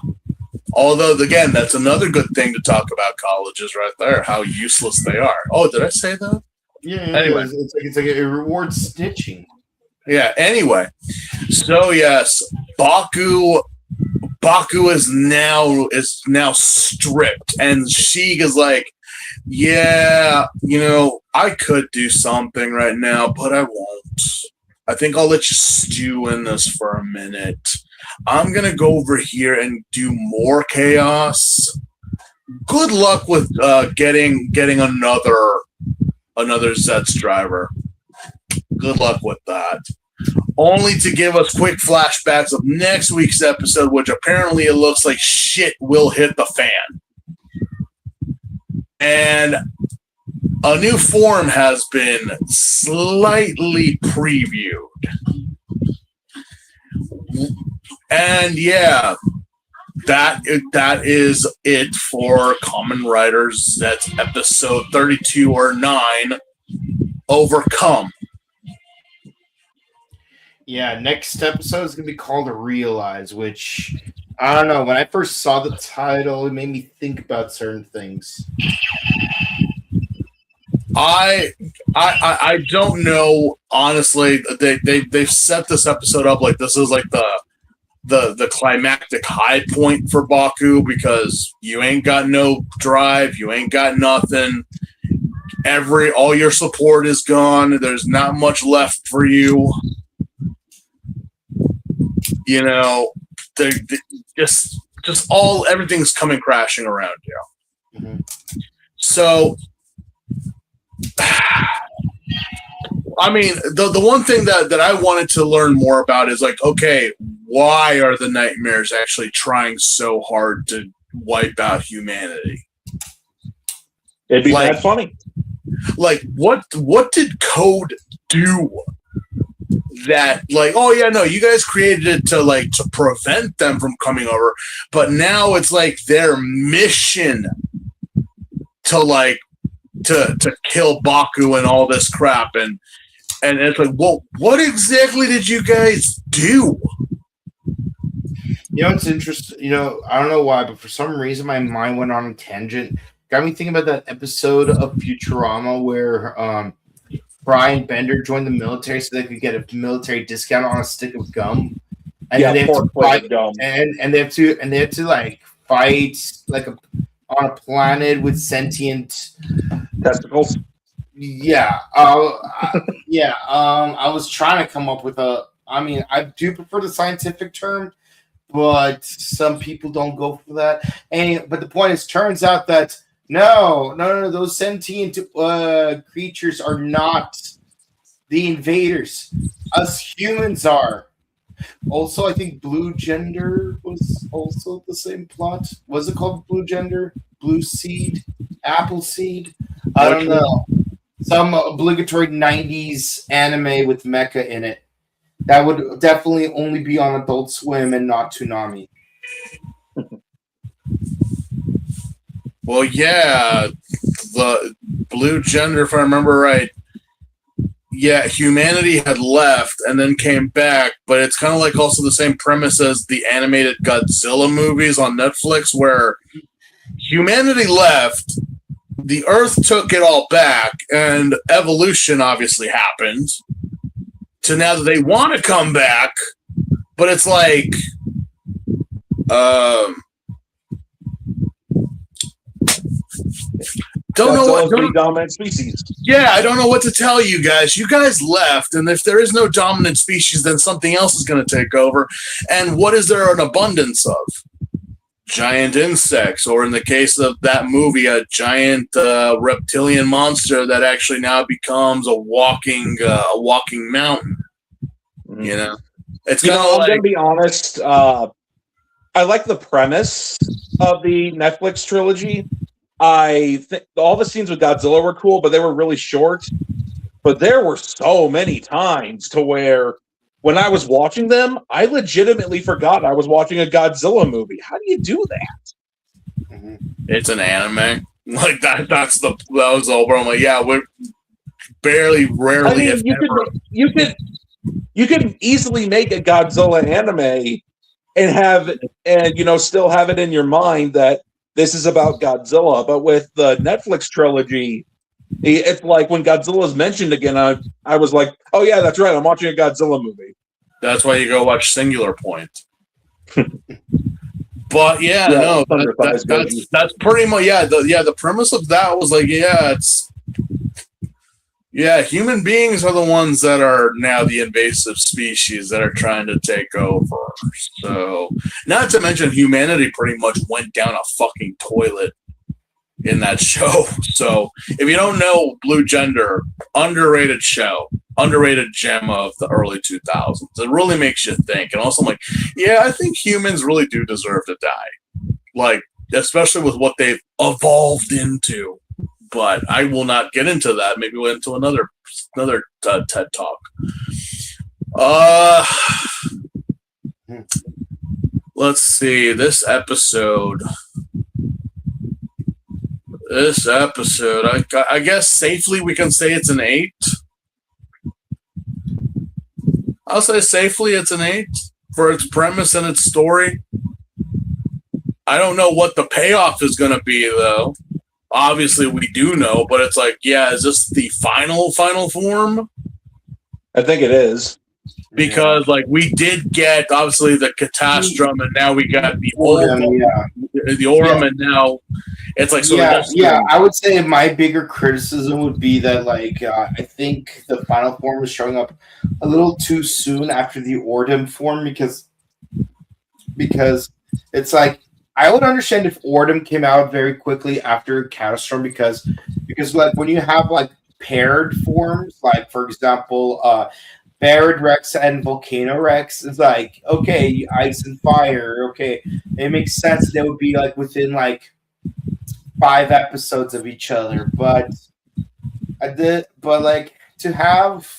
Although, again, that's another good thing to talk about colleges right there, how useless they are. Oh, did I say that? Yeah. Anyway. It's like it rewards snitching. Yeah, anyway. So, yes, Baku is now stripped, and Sheik is like, yeah, I could do something right now, but I won't. I think I'll let you stew in this for a minute. I'm going to go over here and do more chaos. Good luck with getting another Zeztz driver. Good luck with that. Only to give us quick flashbacks of next week's episode, which apparently it looks like shit will hit the fan. And a new form has been slightly previewed. And yeah, that is it for Kamen Rider Zeztz episode 32 or 9, Overcome. Yeah, next episode is going to be called Realize, which, I don't know, when I first saw the title, it made me think about certain things. I don't know, honestly. They've set this episode up like this is like the climactic high point for Baku, because you ain't got no drive, you ain't got nothing. All your support is gone. There's not much left for you. They just everything's coming crashing around you. Mm-hmm. So, I mean, the one thing that I wanted to learn more about is like, okay, why are the nightmares actually trying so hard to wipe out humanity? It'd be that funny. Like, what did Code do? That, like, oh yeah, no, you guys created it to prevent them from coming over, but now it's like their mission to kill Baku and all this crap, and it's like, well, what exactly did you guys do? It's interesting. I don't know why, but for some reason my mind went on a tangent. Got me thinking about that episode of Futurama where Brian Bender joined the military so they could get a military discount on a stick of gum. And they have to fight gum. And they have to like fight on a planet with sentient testicles. Yeah. I was trying to come up with I do prefer the scientific term, but some people don't go for that. But the point is, turns out that no, those sentient creatures are not the invaders. Us humans are. Also, I think Blue Gender was also the same plot. Was it called Blue Gender? Blue Seed? Apple Seed? I don't know. Some obligatory 90s anime with mecha in it. That would definitely only be on Adult Swim and not Toonami. Well, yeah, the Blue Gender, if I remember right, yeah, humanity had left and then came back, but it's kind of like also the same premise as the animated Godzilla movies on Netflix, where humanity left, the Earth took it all back, and evolution obviously happened to now that they want to come back, but it's like, don't know what dominant species. Yeah, I don't know what to tell you guys. You guys left, and if there is no dominant species, then something else is going to take over. And what is there an abundance of? Giant insects, or in the case of that movie, a giant reptilian monster that actually now becomes a walking mountain. Mm-hmm. You know, it's kind of like, I'm going to be honest. I like the premise of the Netflix trilogy. I think all the scenes with Godzilla were cool, but they were really short. But there were so many times to where when I was watching them, I legitimately forgot I was watching a Godzilla movie. How do you do that? It's an anime. Like that was over. I'm like, yeah, we're rarely. I mean, you could easily make a Godzilla anime and still have it in your mind that this is about Godzilla. But with the Netflix trilogy, it's like when Godzilla's mentioned again, I was like, oh yeah, that's right, I'm watching a Godzilla movie. That's why you go watch Singular Point. But no, that's pretty much the premise of that was like, human beings are the ones that are now the invasive species that are trying to take over. So, not to mention humanity pretty much went down a fucking toilet in that show. So, if you don't know Blue Gender, underrated show, underrated gem of the early 2000s. It really makes you think. And also, I'm like, yeah, I think humans really do deserve to die. Like, especially with what they've evolved into. But I will not get into that. Maybe we'll into another TED Talk. Let's see. This episode, I guess safely we can say it's an 8. I'll say safely it's an 8 for its premise and its story. I don't know what the payoff is going to be, though. Obviously, we do know, but it's like, is this the final form? I think it is. Because, we did get, obviously, the Catastrum, and now we got the Aurum, and now it's like... I would say my bigger criticism would be that, I think the final form is showing up a little too soon after the Aurum form, because it's like, I would understand if Aurum came out very quickly after Catastrophe because when you have paired forms, for example, Barad Rex and Volcano Rex, it's like, okay, ice and fire, okay, it makes sense they would be within 5 episodes of each other, but to have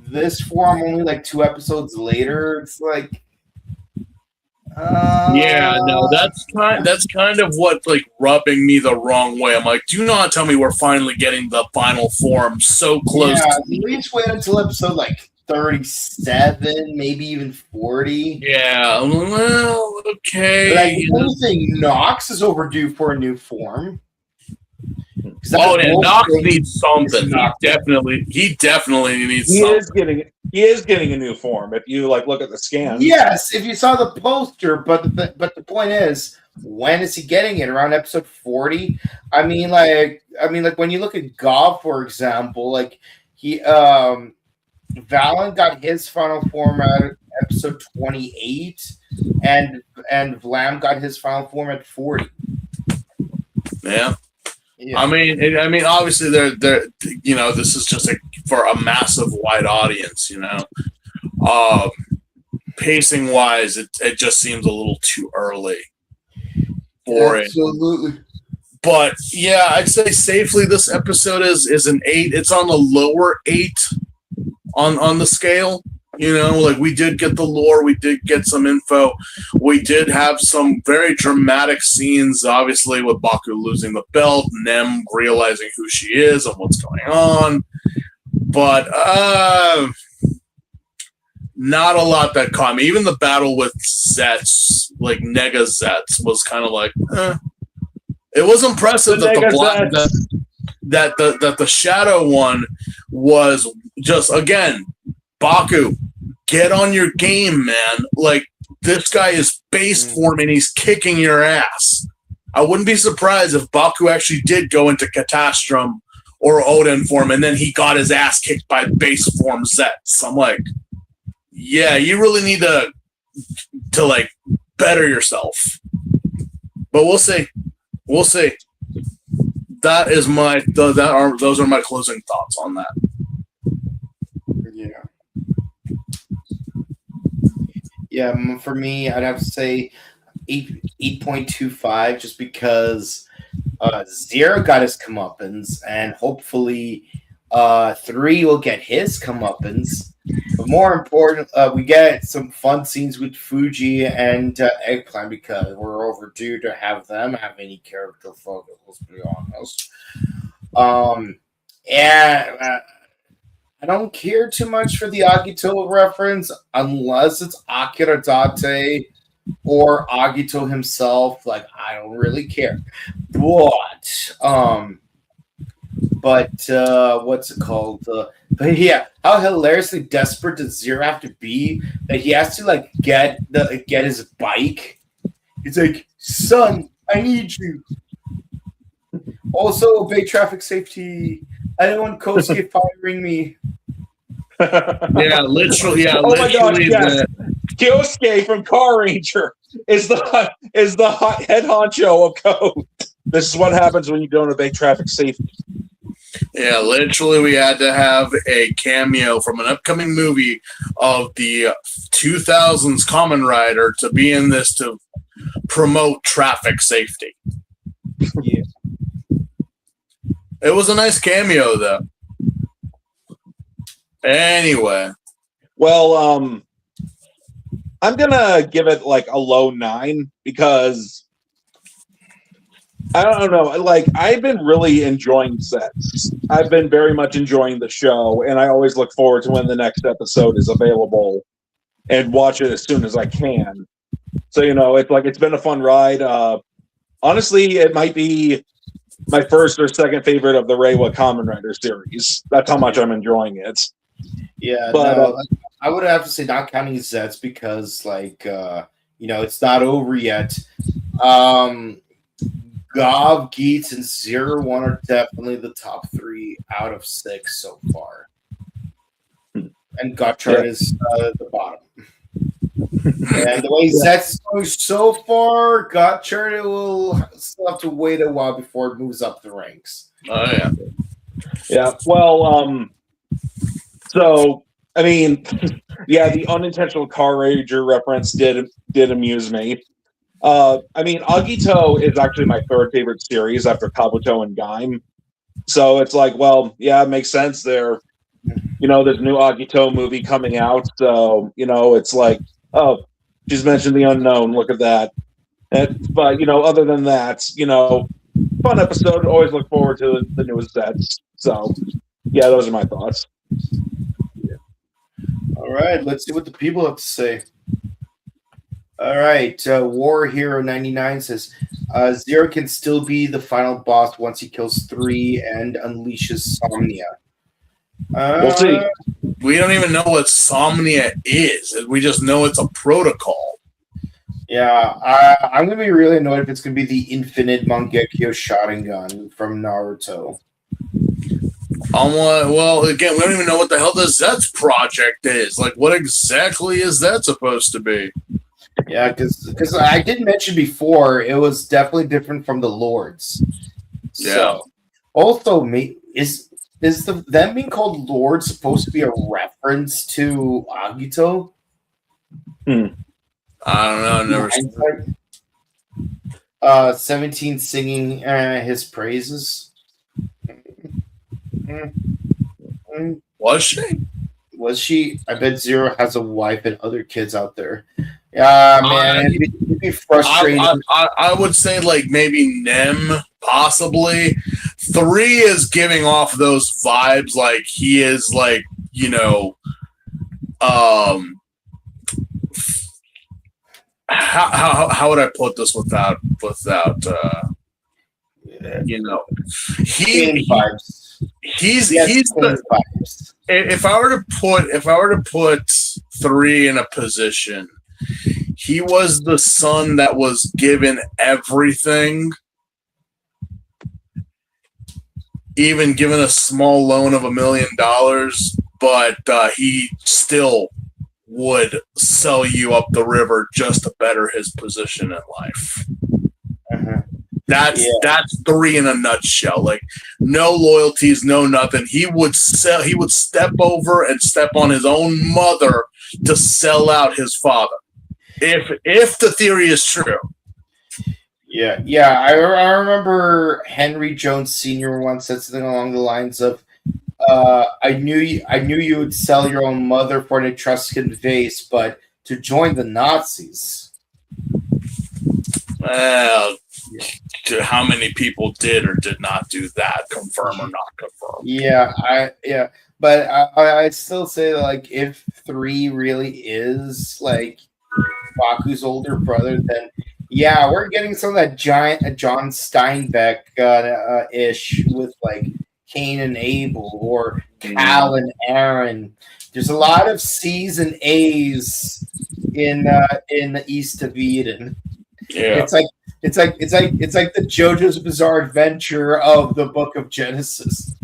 this form only 2 episodes later, it's like. That's kind of what rubbing me the wrong way. I'm like, do not tell me we're finally getting the final form so close. Yeah, at least wait until episode 37, maybe even 40. Yeah, well, okay. The only thing, Nox is overdue for a new form. Nox needs something. He definitely needs something. He is getting a new form. If you look at the scan. Yes, if you saw the poster, but the point is, when is he getting it? Around episode 40? I mean, when you look at Gob, for example, he Valen got his final form at episode 28, and Vlam got his final form at 40. Yeah. Yeah. I mean, obviously, they're this is just for a massive wide audience, pacing wise, it just seems a little too early for it. Absolutely. But yeah, I'd say safely this episode is an 8. It's on the lower 8 on the scale. You know, like we did get the lore, we did get some info, we did have some very dramatic scenes, obviously with Baku losing the belt, Nem realizing who she is and what's going on. But not a lot that caught me. Even the battle with Zeztz, like Nega Zeztz, was kind of like, It was impressive that the Shadow one was just, again, Baku, get on your game, man. Like, this guy is base form and he's kicking your ass. I wouldn't be surprised if Baku actually did go into Catastrum or Odin form and then he got his ass kicked by base form Zeztz. I'm like, yeah, you really need to like better yourself. But we'll see. We'll see. That is those are my closing thoughts on that. Yeah, for me, I'd have to say 8.25, just because Zero got his comeuppance, and hopefully 3 will get his comeuppance. But more important, we get some fun scenes with Fuji and Eggplant, because we're overdue to have them have any character focus, let's be honest. I don't care too much for the Agito reference unless it's Akira Date or Agito himself. Like, I don't really care. But what's it called? But yeah, how hilariously desperate does Zero have to be that he has to like get his bike? He's like, son, I need you. Also, obey traffic safety. I don't want Kosuke firing me. Yeah, literally. Yeah, oh literally. My gosh, yes. Kyosuke from Power Ranger is the head honcho of code. This is what happens when you don't obey traffic safety. Yeah, literally, we had to have a cameo from an upcoming movie of the 2000s Kamen Rider to be in this to promote traffic safety. Yeah. It was a nice cameo, though. Anyway. Well, I'm going to give it like a low 9 because I don't know. Like, I've been really enjoying Zeztz. I've been very much enjoying the show, and I always look forward to when the next episode is available and watch it as soon as I can. So, you know, it's been a fun ride. Honestly, it might be my first or second favorite of the Reiwa Kamen Rider series. That's how much I'm enjoying it. Yeah, but no, I would have to say not counting Zeztz because, like, it's not over yet. Gav, Geets, and 0-1 are definitely the top 3 out of 6 so far. And Gotchard is the bottom. And the way Zeztz is going so far, Gotchard will still have to wait a while before it moves up the ranks. Oh, yeah. Yeah, well, so, I mean, yeah, the unintentional Car Ranger reference did amuse me. I mean, Agito is actually my third favorite series after Kabuto and Gaim. So it's like, well, yeah, it makes sense. There's new Agito movie coming out. So, it's like, oh, she's mentioned the unknown. Look at that. But, other than that, fun episode. Always look forward to the newest sets. So, yeah, those are my thoughts. Yeah. All right, let's see what the people have to say. All right, War Hero 99 says Zero can still be the final boss once he kills 3 and unleashes Somnia. We'll see. We don't even know what Somnia is. We just know it's a protocol. Yeah, I'm gonna be really annoyed if it's gonna be the Infinite Mangekyo Sharingan from Naruto. Well, again, we don't even know what the hell the Zeztz project is. Like, what exactly is that supposed to be? Yeah, because I did mention before, it was definitely different from the Lords. Yeah. So, also, is them being called Lords supposed to be a reference to Agito? I don't know. I've never seen it. 17 singing his praises. Was she? Was she? I bet Zero has a wife and other kids out there. Yeah, man, it'd be frustrating. I would say like maybe Nem, possibly. 3 is giving off those vibes like he is like, you know, how would I put this without you know, he's the vibes. If I were to put 3 in a position, he was the son that was given everything, even given a small loan of $1 million, but he still would sell you up the river just to better his position in life. That's 3 in a nutshell. Like, no loyalties, no nothing. He would step over and step on his own mother to sell out his father. If the theory is true. Yeah. I remember Henry Jones Sr. once said something along the lines of, I knew you would sell your own mother for an Etruscan vase, but to join the Nazis. Well, how many people did or did not do that? Confirm or not confirm? But I still say, like, if 3 really is like Baku's older brother, then we're getting some of that giant John Steinbeck ish with like Cain and Abel or Cal and Aaron. There's a lot of C's and A's in the East of Eden. Yeah, it's like the JoJo's Bizarre Adventure of the Book of Genesis,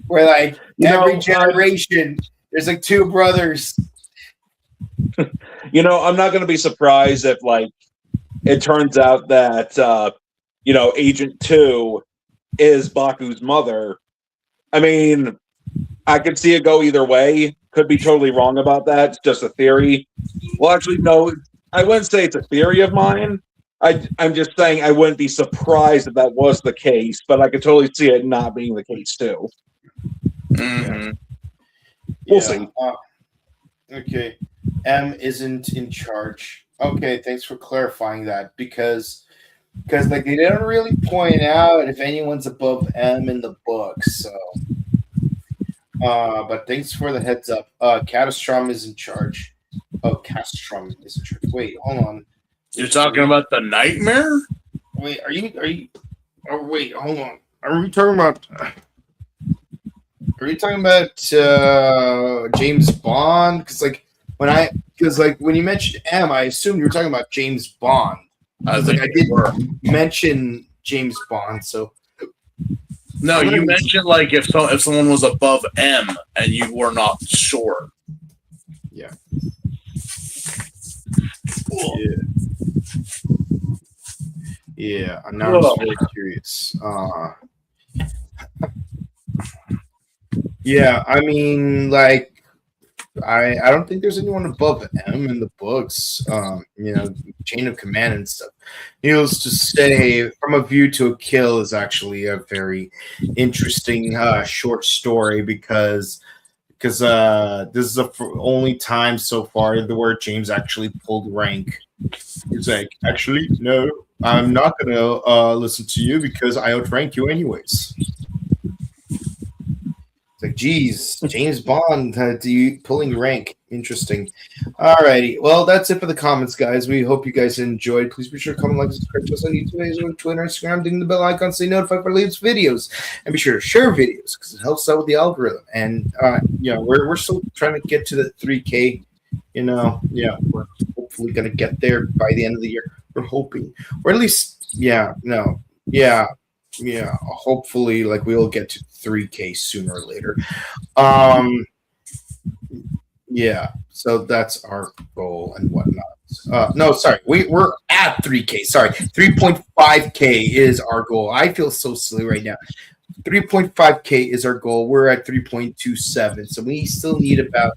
where like every generation there's like 2 brothers. You know, I'm not going to be surprised if like it turns out that Agent 2 is Baku's mother. I mean, I could see it go either way. Could be totally wrong about that. It's just a theory. Well, actually, no, I wouldn't say it's a theory of mine. I'm just saying I wouldn't be surprised if that was the case, but I could totally see it not being the case too. Mm-hmm. We'll see. Okay. M isn't in charge. Okay, thanks for clarifying that because like they didn't really point out if anyone's above M in the book, so but thanks for the heads up. Catastrom is in charge. Oh, Castrom is in charge. Wait, hold on. You're talking about the nightmare? Wait, are you oh wait, hold on. Are you talking about James Bond? Because when you mentioned M, I assumed you were talking about James Bond. I didn't mention James Bond, so no, you mentioned like if someone was above M and you were not sure. Yeah. Yeah, now I'm just really curious. Yeah, I mean, like, I don't think there's anyone above M in the books. Chain of Command and stuff. Needless to say, From a View to a Kill is actually a very interesting short story because this is the only time so far where James actually pulled rank. He's like, actually, no, I'm not going to listen to you because I outrank you anyways. It's like, geez, James Bond pulling rank. Interesting. Alrighty. Well, that's it for the comments, guys. We hope you guys enjoyed. Please be sure to comment, like, subscribe to us on YouTube, Facebook, Twitter, Instagram, ding the bell icon, stay notified for latest videos, and be sure to share videos because it helps out with the algorithm. And we're still trying to get to the 3K. We're hopefully gonna get there by the end of the year. We're hoping, or at least, hopefully, like we'll get to 3K sooner or later. So that's our goal and whatnot. No, sorry, we're at 3K. Sorry, 3.5K is our goal. I feel so silly right now. 3.5K is our goal. We're at 3.27, so we still need about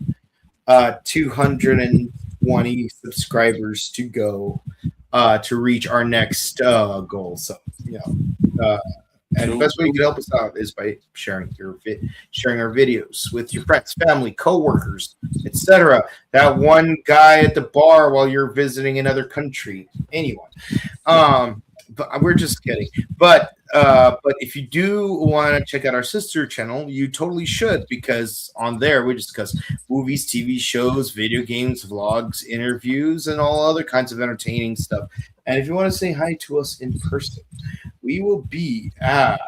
200 and 20 subscribers to go to reach our next goal. So, and the best way you can help us out is by sharing our videos with your friends, family, coworkers, etc. That one guy at the bar while you're visiting another country, anyone. But we're just kidding. But if you do want to check out our sister channel, you totally should, because on there we discuss movies, TV shows, video games, vlogs, interviews, and all other kinds of entertaining stuff. And if you want to say hi to us in person, we will be at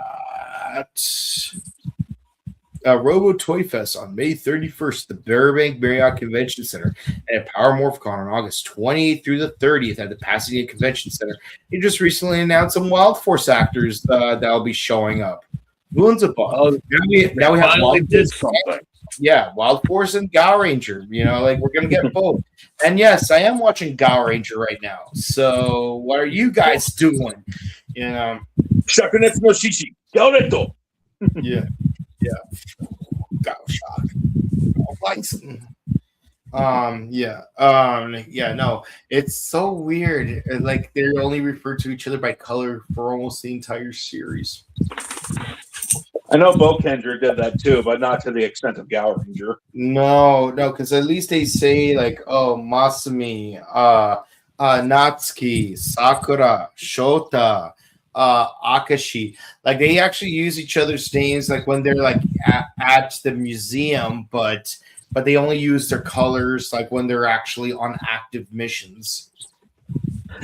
Robo Toy Fest on May 31st, the Burbank Marriott Convention Center, and at Power Morphicon on August 28th through the 30th at the Pasadena Convention Center. He just recently announced some Wild Force actors that will be showing up. Now we have Wild Force. Yeah, Wild Force and Power Ranger. We're gonna get both. And yes, I am watching Power Ranger right now. So what are you guys doing? Shakunetsu no Shishi, Gaureto. Yeah. Shock. No, it's so weird. Like they only refer to each other by color for almost the entire series. I know Bouken did that too, but not to the extent of Power Ranger. No, because at least they say Masumi, Natsuki, Sakura, Shota, Akashi. Like they actually use each other's names when they're at the museum, but they only use their colors when they're actually on active missions.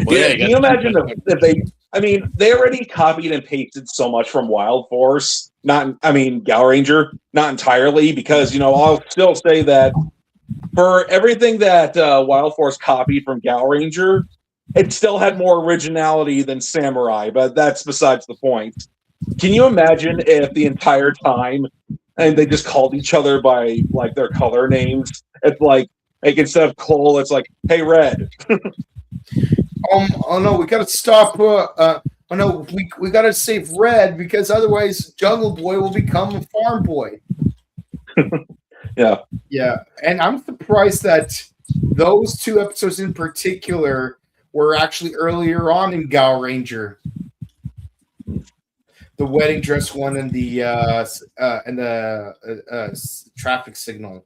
Well, can you imagine if they? I mean, they already copied and pasted so much from Wild Force. Power Ranger, not entirely, because I'll still say that for everything that Wild Force copied from Power Ranger, it still had more originality than Samurai, but that's besides the point. Can you imagine if the entire time and they just called each other by their color names? It's like instead of Cole, it's hey, Red. Oh no, we gotta stop. We gotta save Red, because otherwise Jungle Boy will become a Farm Boy. Yeah, and I'm surprised that those two episodes in particular were actually earlier on in Power Ranger. The wedding dress one and the traffic signal.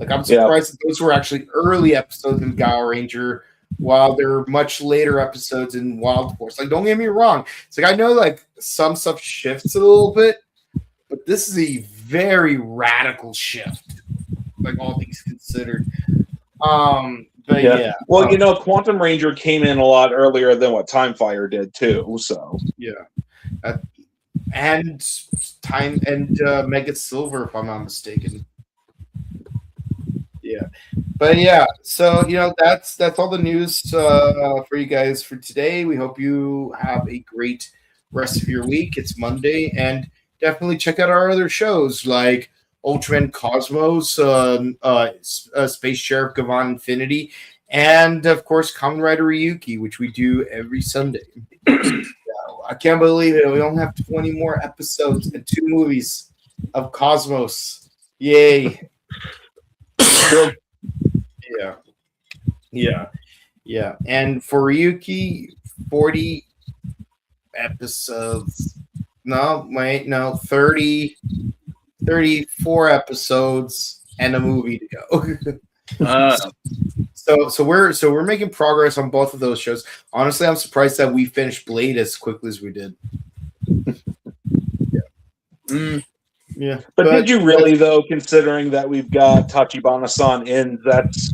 I'm surprised that those were actually early episodes in Power Ranger, while there are much later episodes in Wild Force. Don't get me wrong. It's I know some stuff shifts a little bit, but this is a very radical shift. All things considered. But yeah. Well, Quantum Ranger came in a lot earlier than what Time Fire did too. So yeah, and Mega Silver, if I'm not mistaken. Yeah, but yeah. So that's all the news for you guys for today. We hope you have a great rest of your week. It's Monday, and definitely check out our other shows like Ultraman Cosmos, Space Sheriff Gavan Infinity, and of course Kamen Rider Ryuki, which we do every Sunday. I can't believe it. We only have 20 more episodes and 2 movies of Cosmos. Yay. Yeah. And for Ryuki, 40 episodes. 34 episodes and a movie to go. So we're making progress on both of those shows. Honestly, I'm surprised that we finished Blade as quickly as we did. Yeah. But did you really, though, considering that we've got Tachibana-san in Zeztz?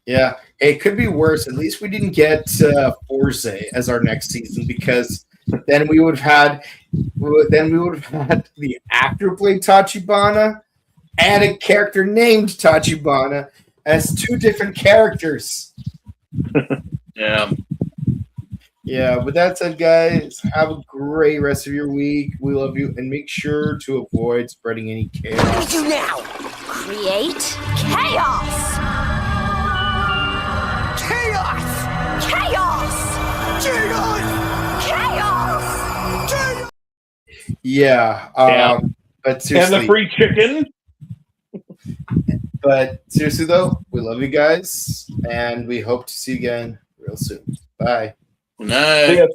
Yeah, it could be worse. At least we didn't get Forze as our next season, because then we would have had the actor play Tachibana and a character named Tachibana as 2 different characters. Yeah. Yeah, with that said, guys, have a great rest of your week. We love you, and make sure to avoid spreading any chaos. What do you do now? Create chaos! Chaos! Chaos! Chaos! Chaos! Yeah, but seriously. And the free chicken? But seriously, though, we love you guys, and we hope to see you again real soon. Bye. Good night. See ya.